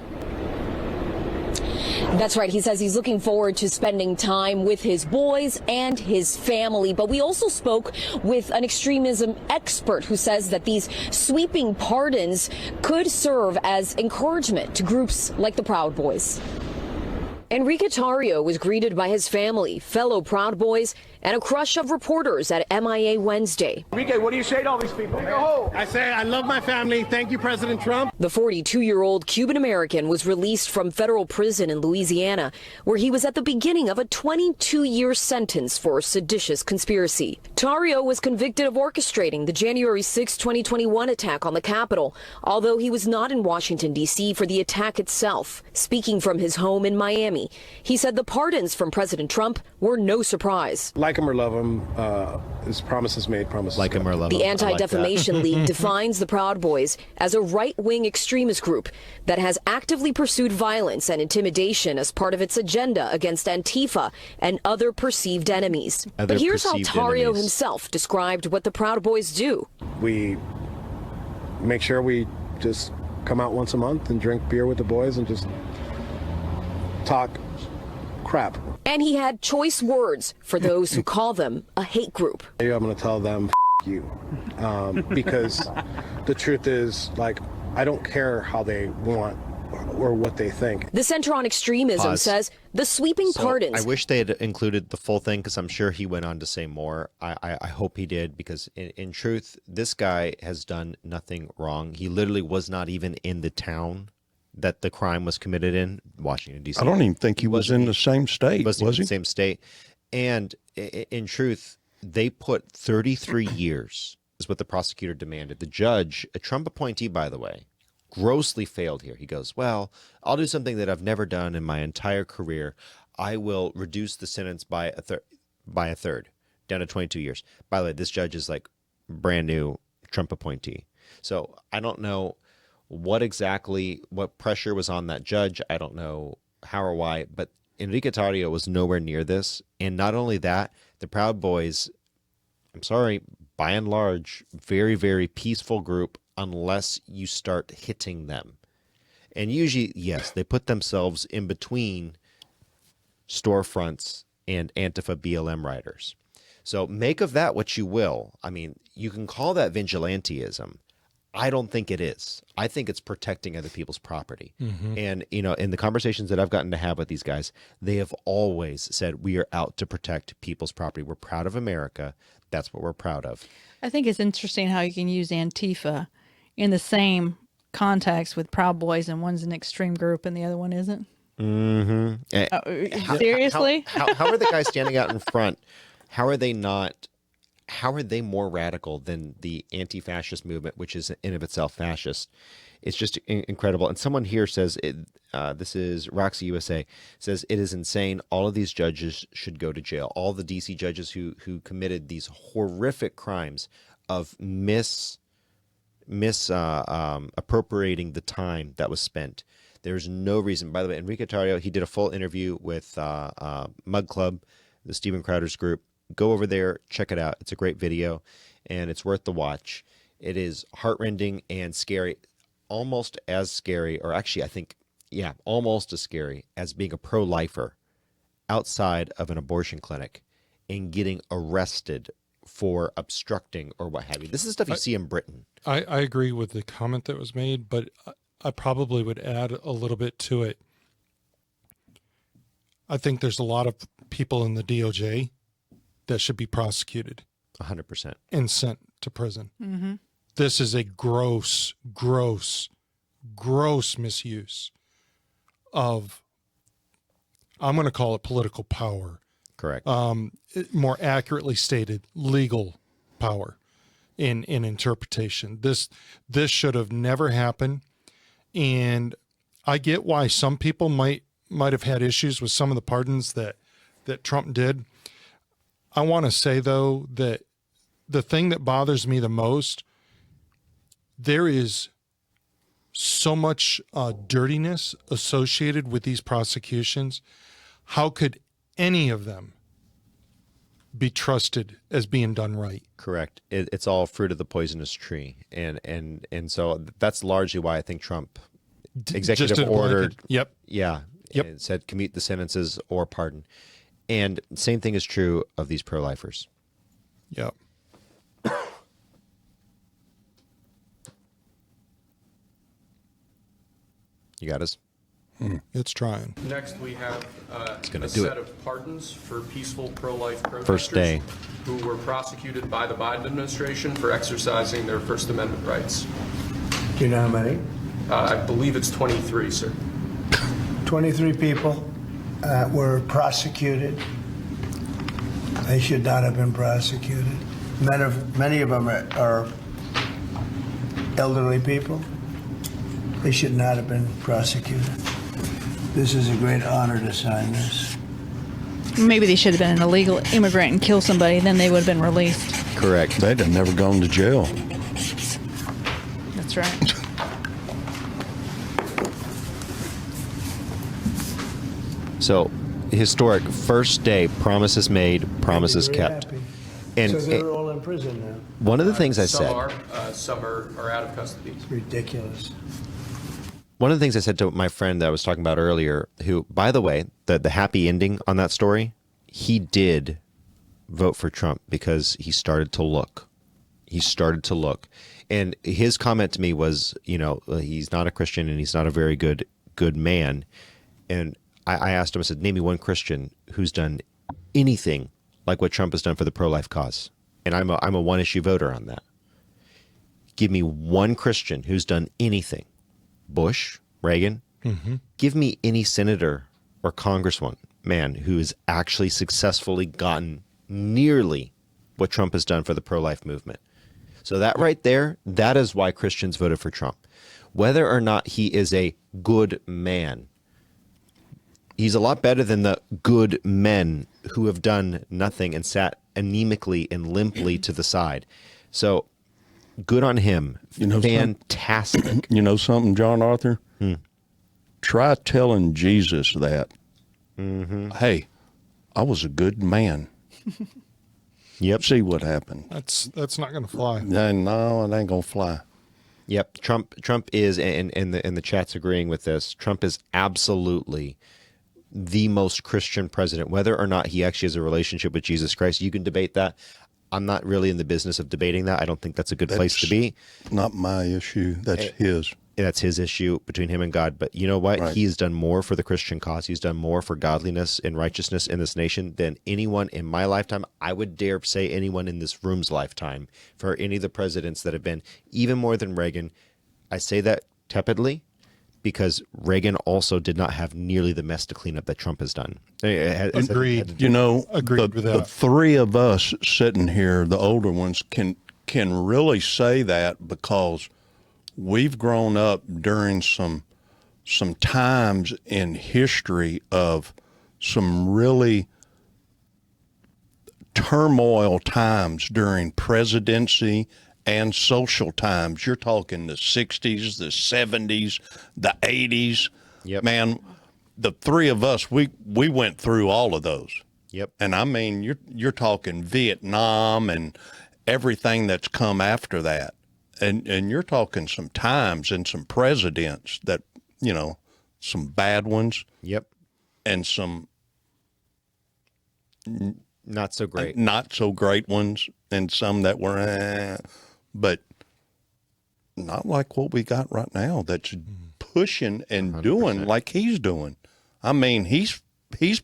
That's right. He says he's looking forward to spending time with his boys and his family. But we also spoke with an extremism expert who says that these sweeping pardons could serve as encouragement to groups like the Proud Boys. Enrique Tarrio was greeted by his family, fellow Proud Boys, and a crush of reporters at MIA Wednesday. Enrique, what do you say to all these people? I say I love my family. Thank you, President Trump. The 42-year-old Cuban-American was released from federal prison in Louisiana, where he was at the beginning of a 22-year sentence for a seditious conspiracy. Tarrio was convicted of orchestrating the January 6, 2021 attack on the Capitol, although he was not in Washington, D.C. for the attack itself. Speaking from his home in Miami, he said the pardons from President Trump were no surprise. Like him or love him, his promises made, promises Like him or love him. The Anti-Defamation League defines the Proud Boys as a right-wing extremist group that has actively pursued violence and intimidation as part of its agenda against Antifa and other perceived enemies. But here's how Tarrio himself described what the Proud Boys do. We make sure we just come out once a month and drink beer with the boys and just talk crap. And he had choice words for those who call them a hate group. I'm going to tell them you, because the truth is, like, I don't care how they want or what they think. The Center on Extremism says the sweeping pardons. I wish they had included the full thing because I'm sure he went on to say more. I hope he did because in truth, this guy has done nothing wrong. He literally was not even in the town that the crime was committed in, Washington, D.C. I don't even think he was in the same state, was he? The same state. And in truth, they put 33 years is what the prosecutor demanded. The judge, a Trump appointee, by the way, grossly failed here. He goes, well, I'll do something that I've never done in my entire career. I will reduce the sentence by a third, down to 22 years. By the way, this judge is like brand new Trump appointee. So I don't know what pressure was on that judge. I don't know how or why, but Enrique Tarrio was nowhere near this. And not only that, the Proud Boys, I'm sorry, by and large, very, very peaceful group unless you start hitting them. And usually, yes, they put themselves in between storefronts and Antifa BLM riders. So make of that what you will. I mean, you can call that vigilantism. I don't think it is. I think it's protecting other people's property. Mm-hmm. And, you know, in the conversations that I've gotten to have with these guys, they have always said, we are out to protect people's property. We're proud of America. That's what we're proud of. I think it's interesting how you can use Antifa in the same context with Proud Boys, and one's an extreme group and the other one isn't. Mm-hmm. Seriously? How are the guys standing out in front? How are they more radical than the anti-fascist movement, which is in of itself fascist? It's just incredible. And someone here says, this is Roxy USA, says, it is insane. All of these judges should go to jail. All the DC judges who committed these horrific crimes of appropriating the time that was spent. There's no reason. By the way, Enrique Tarrio, he did a full interview with Mug Club, the Steven Crowder's group. Go over there, check it out. It's a great video, and it's worth the watch. It is heartrending and scary, almost as scary, or actually I think, yeah, almost as scary as being a pro-lifer outside of an abortion clinic and getting arrested for obstructing or what have you. This is stuff you see in Britain. I agree with the comment that was made, but I probably would add a little bit to it. I think there's a lot of people in the DOJ that should be prosecuted 100%. and sent to prison. Mm-hmm. This is a gross, gross, gross misuse of, I'm going to call it political power. Correct. More accurately stated, legal power in interpretation. This should have never happened. And I get why some people might have had issues with some of the pardons that Trump did. I want to say, though, that the thing that bothers me the most, there is so much dirtiness associated with these prosecutions. How could any of them be trusted as being done right? Correct. It's all fruit of the poisonous tree, and so that's largely why I think Trump executive ordered. Yep. Yeah. Yep. It said commute the sentences or pardon, and same thing is true of these pro-lifers. Yep. You got us. It's trying. Next, we have gonna a do set it. of pardons for peaceful pro-life protesters First day. who were prosecuted by the Biden administration for exercising their First Amendment rights. Do you know how many? I believe it's 23, sir. 23 people were prosecuted. They should not have been prosecuted. Many of them are elderly people. They should not have been prosecuted. This is a great honor to sign this. Maybe they should have been an illegal immigrant and killed somebody, then they would have been released. Correct. They'd have never gone to jail. That's right. So, historic first day, promises made, promises Very kept. happy. And So they're all in prison now. one of the things I said. Some are out of custody. It's ridiculous. One of the things I said to my friend that I was talking about earlier, who, by the way, the happy ending on that story, he did vote for Trump because he started to look. He started to look. And his comment to me was, he's not a Christian and he's not a very good man. And I asked him, I said, name me one Christian who's done anything like what Trump has done for the pro-life cause. And I'm a one-issue voter on that. Give me one Christian who's done anything. Bush, Reagan. Mm-hmm. Give me any senator or congressman who has actually successfully gotten nearly what Trump has done for the pro-life movement. So that right there, that is why Christians voted for Trump. Whether or not he is a good man, he's a lot better than the good men who have done nothing and sat anemically and limply to the side. So good on him. Fantastic. You know something, John Arthur? Try telling Jesus that. Mm-hmm. Hey, I was a good man. Yep. See what happened. That's not going to fly. No, it ain't gonna fly. Yep. Trump is, and the chat's agreeing with this. Trump is absolutely the most Christian president. Whether or not he actually has a relationship with Jesus Christ, you can debate that. I'm not really in the business of debating that. I don't think that's a good place to be. Not my issue. That's his. That's his issue between him and God. But you know what? Right. He's done more for the Christian cause. He's done more for godliness and righteousness in this nation than anyone in my lifetime. I would dare say anyone in this room's lifetime for any of the presidents that have been, even more than Reagan. I say that tepidly because Reagan also did not have nearly the mess to clean up that Trump has done. Agreed. Agreed with that. The three of us sitting here, the older ones, can really say that because we've grown up during some times in history of some really turmoil times during presidency and social times. You're talking the 60s, the 70s, the 80s. Yep. Man, the three of us, we went through all of those. Yep. And I mean, you're talking Vietnam and everything that's come after that. And you're talking some times and some presidents that, some bad ones. Yep. And some not so great. Not so great ones, and some that were but not like what we got right now that's pushing and 100%. Doing like he's doing. I mean, he's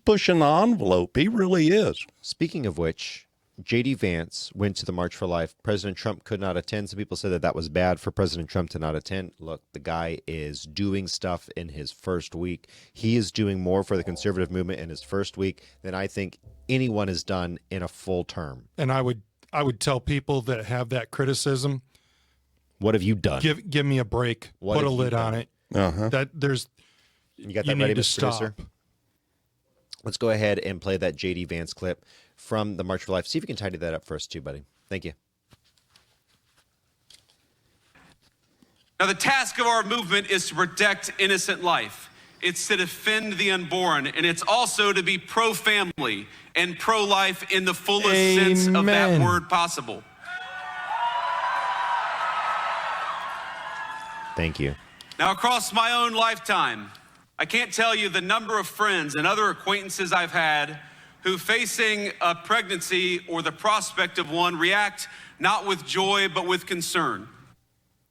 pushing the envelope. He really is. Speaking of which, J.D. Vance went to the March for Life. President Trump could not attend. Some people said that that was bad for President Trump to not attend. Look, the guy is doing stuff in his first week. He is doing more for the conservative movement in his first week than I think anyone has done in a full term. And I would tell people that have that criticism, what have you done? Give me a break. Put a lid on it. That there's you got you that need ready, to Mr. stop. Producer? Let's go ahead and play that J.D. Vance clip from the March for Life. See if you can tidy that up for us too, buddy. Thank you. Now, the task of our movement is to protect innocent life. It's to defend the unborn, and it's also to be pro-family and pro-life in the fullest sense of that word possible. Thank you. Now, across my own lifetime, I can't tell you the number of friends and other acquaintances I've had who, facing a pregnancy or the prospect of one, react not with joy but with concern.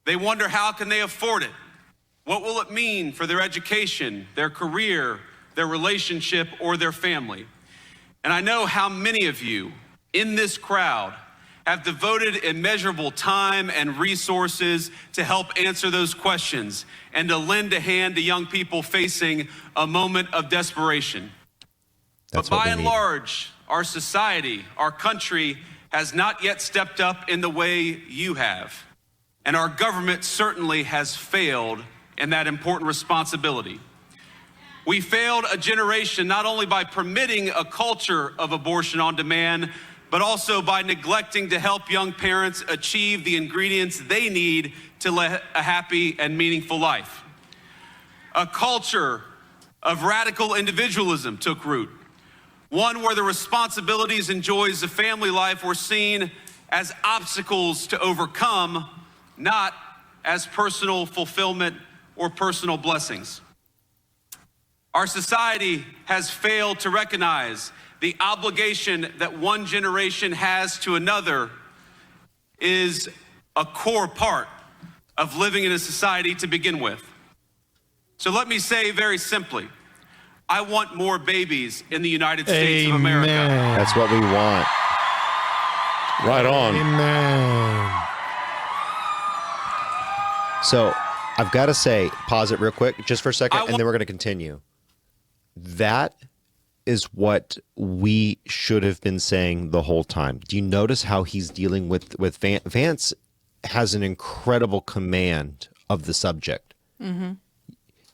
They wonder, how can they afford it? What will it mean for their education, their career, their relationship, or their family? And I know how many of you in this crowd have devoted immeasurable time and resources to help answer those questions and to lend a hand to young people facing a moment of desperation. But by and large, our society, our country, has not yet stepped up in the way you have. And our government certainly has failed in that important responsibility. We failed a generation not only by permitting a culture of abortion on demand, but also by neglecting to help young parents achieve the ingredients they need to live a happy and meaningful life. A culture of radical individualism took root, one where the responsibilities and joys of family life were seen as obstacles to overcome, not as personal fulfillment or personal blessings. Our society has failed to recognize the obligation that one generation has to another is a core part of living in a society to begin with. So let me say very simply, I want more babies in the United States of America. That's what we want. Right on. Amen. So I've got to say, pause it real quick, just for a second, and then we're going to continue. That is what we should have been saying the whole time. Do you notice how he's dealing with Vance? Vance has an incredible command of the subject. Mm-hmm.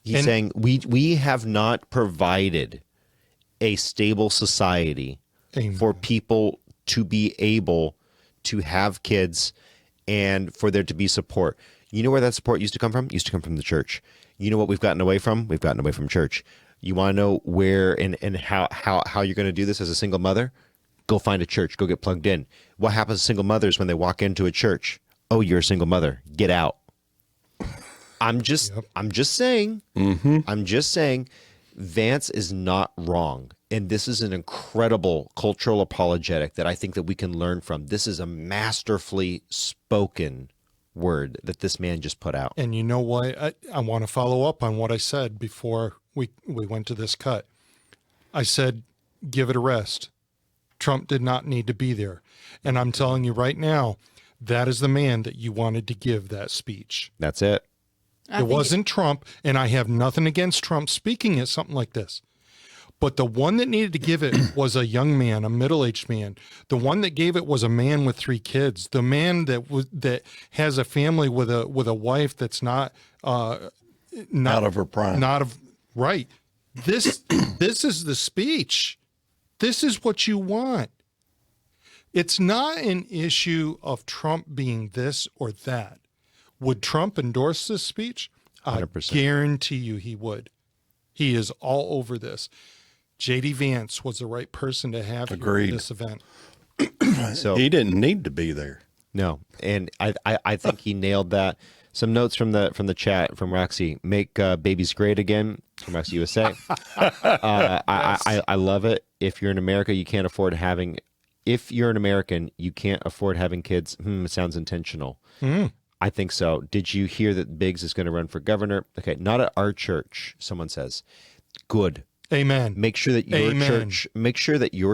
He's saying we have not provided a stable society for people to be able to have kids and for there to be support. You know where that support used to come from? It used to come from the church. You know what we've gotten away from? We've gotten away from church. You want to know where and how you're going to do this as a single mother? Go find a church. Go get plugged in. What happens to single mothers when they walk into a church? Oh, you're a single mother. Get out. I'm just saying. Mm-hmm. I'm just saying Vance is not wrong. And this is an incredible cultural apologetic that I think that we can learn from. This is a masterfully spoken word that this man just put out. And you know what? I want to follow up on what I said before we went to this cut. I said, give it a rest. Trump did not need to be there. And I'm telling you right now, that is the man that you wanted to give that speech. That's it. It wasn't Trump, and I have nothing against Trump speaking at something like this. But the one that needed to give it was a young man, a middle-aged man. The one that gave it was a man with 3 kids. The man that has a family with a wife that's not out of her prime. Right. This is the speech. This is what you want. It's not an issue of Trump being this or that. Would Trump endorse this speech? 100%. I guarantee you he would. He is all over this. J.D. Vance was the right person to have here at this event. So he didn't need to be there. No, and I think he nailed that. Some notes from the chat from Roxy. Make babies great again from Roxy USA. I love it. If you're in America, you can't afford having. If you're an American, you can't afford having kids. It sounds intentional. I think so. Did you hear that Biggs is going to run for governor? Okay, not at our church, someone says. Good. Amen. Make sure that your Amen.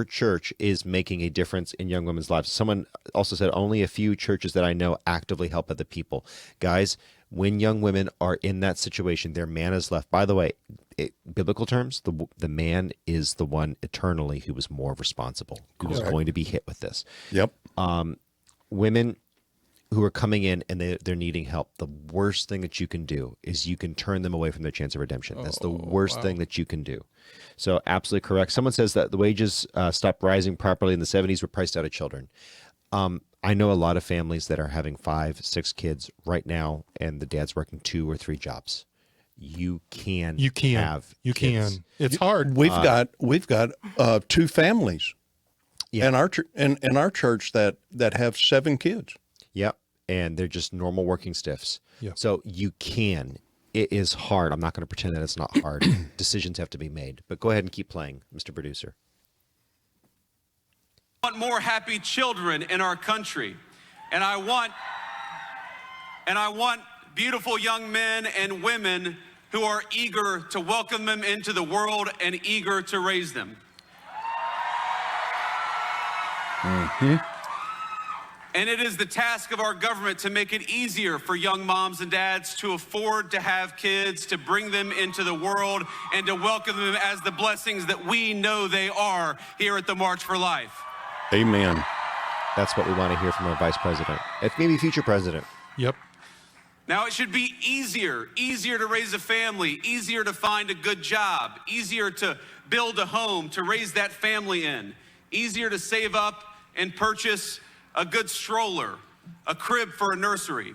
church is making a difference in young women's lives. Someone also said only a few churches that I know actively help other people. Guys, when young women are in that situation, their man is left. By the way, biblical terms, the man is the one eternally who was more responsible, who was going to be hit with this. Yep. Women who are coming in and they're needing help, the worst thing that you can do is you can turn them away from their chance of redemption. That's the worst thing that you can do. So absolutely correct. Someone says that the wages stopped rising properly in the 70s, were priced out of children. I know a lot of families that are having 5, 6 kids right now, and the dad's working 2 or 3 jobs. You can have kids. It's hard. We've got 2 families in our church that have 7 kids. Yep. And they're just normal working stiffs. Yep. So you can. It is hard. I'm not going to pretend that it's not hard. Decisions have to be made. But go ahead and keep playing, Mr. Producer. I want more happy children in our country. And I want beautiful young men and women who are eager to welcome them into the world and eager to raise them. Mm-hmm. And it is the task of our government to make it easier for young moms and dads to afford to have kids, to bring them into the world, and to welcome them as the blessings that we know they are here at the March for Life. Amen. That's what we want to hear from our vice president, if maybe future president. Yep. Now, it should be easier to raise a family, easier to find a good job, easier to build a home, to raise that family in, easier to save up and purchase a good stroller, a crib for a nursery.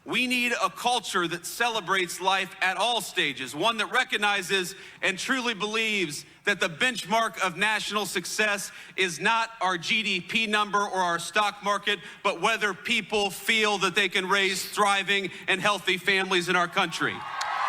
We need a culture that celebrates life at all stages, one that recognizes and truly believes that the benchmark of national success is not our GDP number or our stock market, but whether people feel that they can raise thriving and healthy families in our country.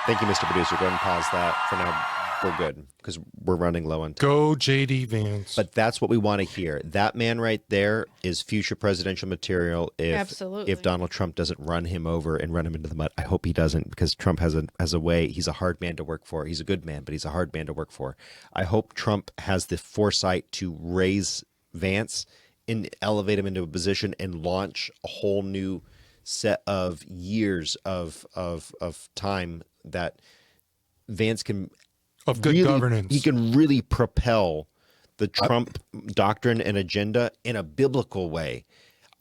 Thank you, Mr. Producer. Go ahead and pause that for now. We're good because we're running low on time. Go J.D. Vance. But that's what we want to hear. That man right there is future presidential material. If Donald Trump doesn't run him over and run him into the mud, I hope he doesn't, because Trump has a way. He's a hard man to work for. He's a good man, but he's a hard man to work for. I hope Trump has the foresight to raise Vance and elevate him into a position and launch a whole new set of years of time that Vance can. Of good governance. He can really propel the Trump doctrine and agenda in a biblical way.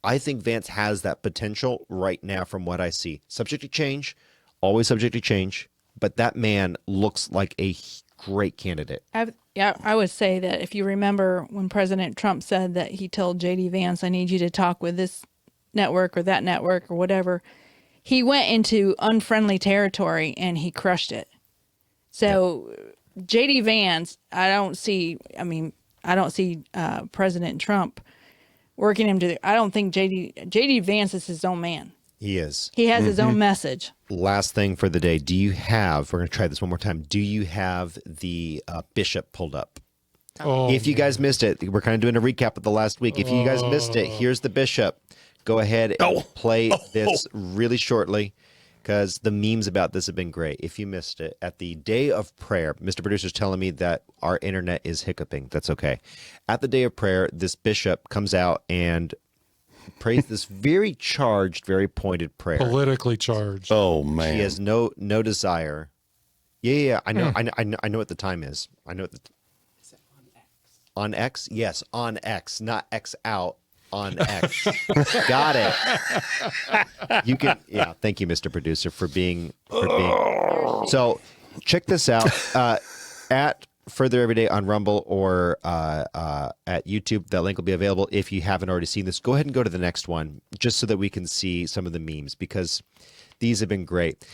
I think Vance has that potential right now from what I see. Subject to change, always subject to change, but that man looks like a great candidate. I would say that if you remember when President Trump said that he told J.D. Vance, I need you to talk with this network or that network or whatever, he went into unfriendly territory and he crushed it. So J.D. Vance, I don't see President Trump working him to. I don't think J.D. Vance is his own man. He is. He has his own message. Last thing for the day. Do you have, we're going to try this one more time. Do you have the bishop pulled up? Oh, if you guys missed it, we're kind of doing a recap of the last week. If you guys missed it, here's the bishop. Go ahead and play this really shortly, because the memes about this have been great. If you missed it, at the day of prayer, Mr. Producer's telling me that our internet is hiccuping. That's okay. At the day of prayer, this bishop comes out and prays this very charged, very pointed prayer. Politically charged. Oh, man. He has no desire. Yeah. I know what the time is. I know what is it on X? On X? Yes, on X, not X out. On X. Got it. You can, yeah. Thank you, Mr. Producer, for being. So check this out at Further Every Day on Rumble or at YouTube. That link will be available if you haven't already seen this. Go ahead and go to the next one just so that we can see some of the memes, because these have been great.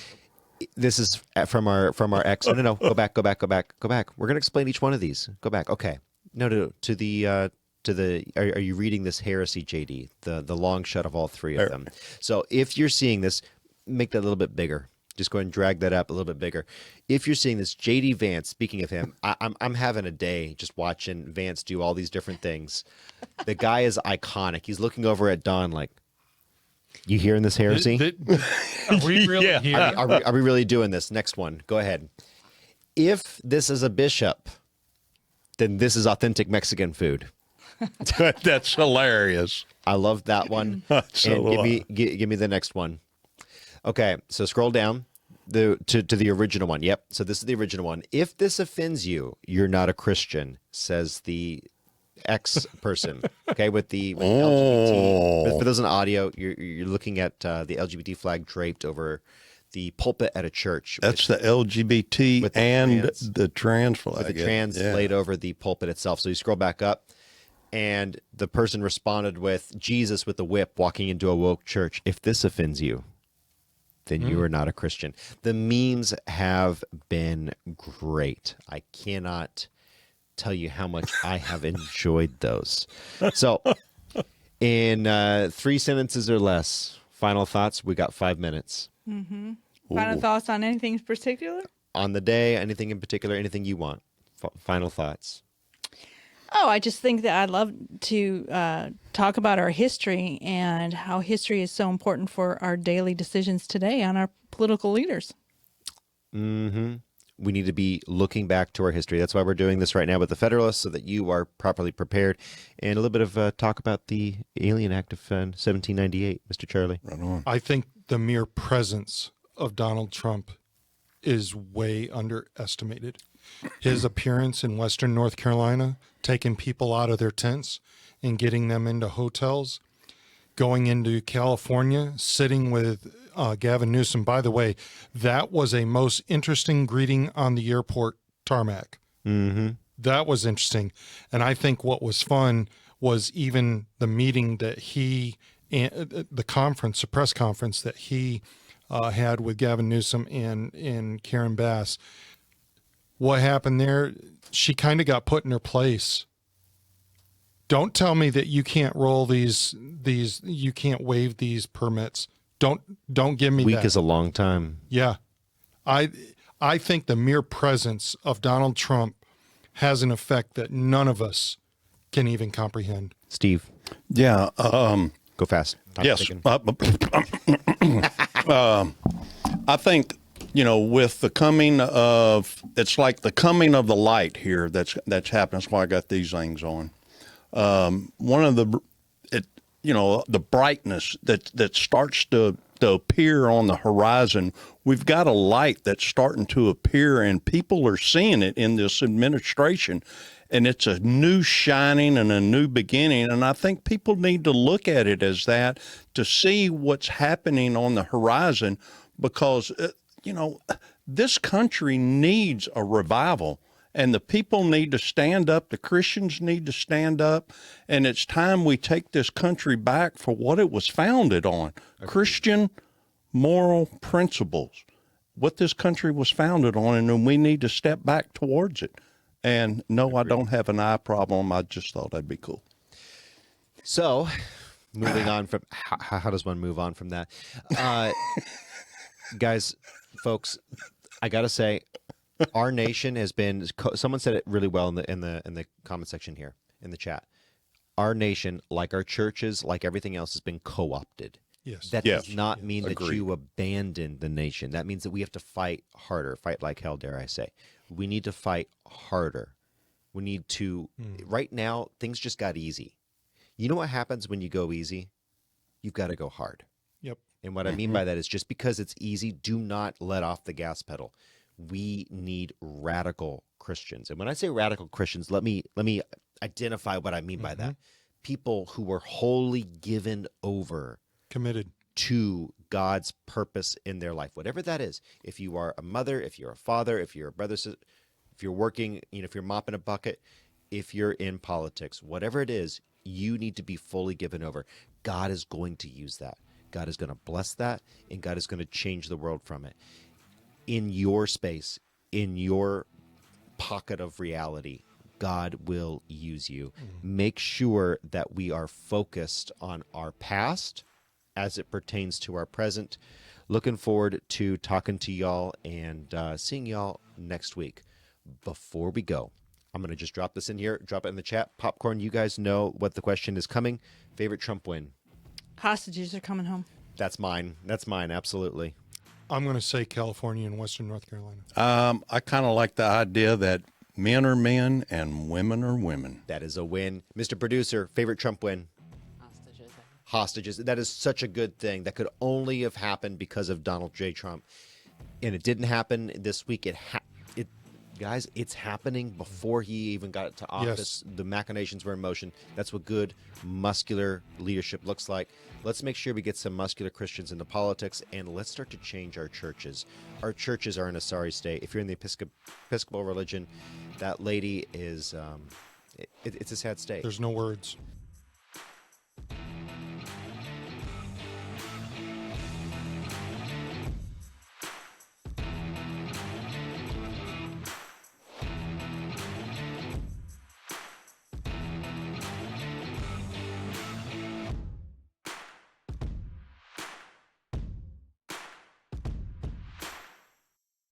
This is from our X. No. Go back. We're gonna explain each one of these. Go back. Okay. No. To the. Are you reading this heresy, JD? The long shot of all three of them. So if you're seeing this, make that a little bit bigger. Just go ahead and drag that up a little bit bigger. If you're seeing this, JD Vance, speaking of him, I'm having a day just watching Vance do all these different things. The guy is iconic. He's looking over at Don like, you hearing this heresy? Are we really here? Are we really doing this? Next one. Go ahead. If this is a bishop, then this is authentic Mexican food. That's hilarious. I love that one. So and give me the next one. Okay, so scroll down to the original one. Yep. So this is the original one. If this offends you, you're not a Christian, says the X person. Okay, with the LGBT. But for those in audio, you're looking at the LGBT flag draped over the pulpit at a church. That's the LGBT and the trans flag. With the trans laid over the pulpit itself. So you scroll back up, and the person responded with Jesus with the whip walking into a woke church. If this offends you, then you are not a Christian. The memes have been great. I cannot tell you how much I have enjoyed those. So in 3 sentences or less, final thoughts. We got 5 minutes. Mm-hmm. Final thoughts on anything in particular? On the day, anything in particular, anything you want. Final thoughts. Oh, I just think that I'd love to talk about our history and how history is so important for our daily decisions today on our political leaders. Mm-hmm. We need to be looking back to our history. That's why we're doing this right now with the Federalist, so that you are properly prepared. And a little bit of talk about the Alien Act of 1798, Mr. Charlie. Right on. I think the mere presence of Donald Trump is way underestimated. His appearance in Western North Carolina, taking people out of their tents and getting them into hotels, going into California, sitting with Gavin Newsom. By the way, that was a most interesting greeting on the airport tarmac. Mm-hmm. That was interesting. And I think what was fun was even the meeting that the press conference that he had with Gavin Newsom and Karen Bass. What happened there? She kind of got put in her place. Don't tell me that you can't roll these you can't waive these permits. Don't give me that. Week is a long time. Yeah. I think the mere presence of Donald Trump has an effect that none of us can even comprehend. Steve. Yeah. Go fast. Yes. I think, with the coming of, it's like the coming of the light here that's happening. That's why I got these things on. One of the brightness that starts to appear on the horizon. We've got a light that's starting to appear, and people are seeing it in this administration. And it's a new shining and a new beginning. And I think people need to look at it as that, to see what's happening on the horizon, because, this country needs a revival, and the people need to stand up. The Christians need to stand up. And it's time we take this country back for what it was founded on. Okay. Christian moral principles, what this country was founded on. And then we need to step back towards it. And no, I don't have an eye problem. I just thought that'd be cool. So, moving on from how does one move on from that, guys, folks? I gotta say, our nation has been. Someone said it really well in the comment section here in the chat. Our nation, like our churches, like everything else, has been co-opted. Yes. That does not mean Agreed. that you abandon the nation. That means that we have to fight harder, fight like hell, dare I say. We need to fight harder. We need to, right now, things just got easy. You know what happens when you go easy? You've got to go hard. Yep. And what I mean by that is, just because it's easy, do not let off the gas pedal. We need radical Christians. And when I say radical Christians, let me identify what I mean by that. People who are wholly given over, committed to God's purpose in their life, whatever that is. If you are a mother, if you're a father, if you're a brother, if you're working, if you're mopping a bucket, if you're in politics, whatever it is, you need to be fully given over. God is going to use that. God is going to bless that, and God is going to change the world from it. In your space, in your pocket of reality, God will use you. Make sure that we are focused on our past as it pertains to our present. Looking forward to talking to y'all and seeing y'all next week. Before we go, I'm going to just drop this in here, drop it in the chat. Popcorn, you guys know what the question is coming. Favorite Trump win? Hostages are coming home. That's mine. That's mine, absolutely. I'm going to say California and Western North Carolina. I kind of like the idea that Men are men and women are women. That is a win. Mr. Producer, favorite Trump win? Hostages. That is such a good thing. That could only have happened because of Donald J. Trump. And it didn't happen this week. Guys, it's happening before he even got to office. Yes. The machinations were in motion. That's what good, muscular leadership looks like. Let's make sure we get some muscular Christians into politics, and let's start to change our churches. Our churches are in a sorry state. If you're in the Episcopal religion, that lady is, it's a sad state. There's no words.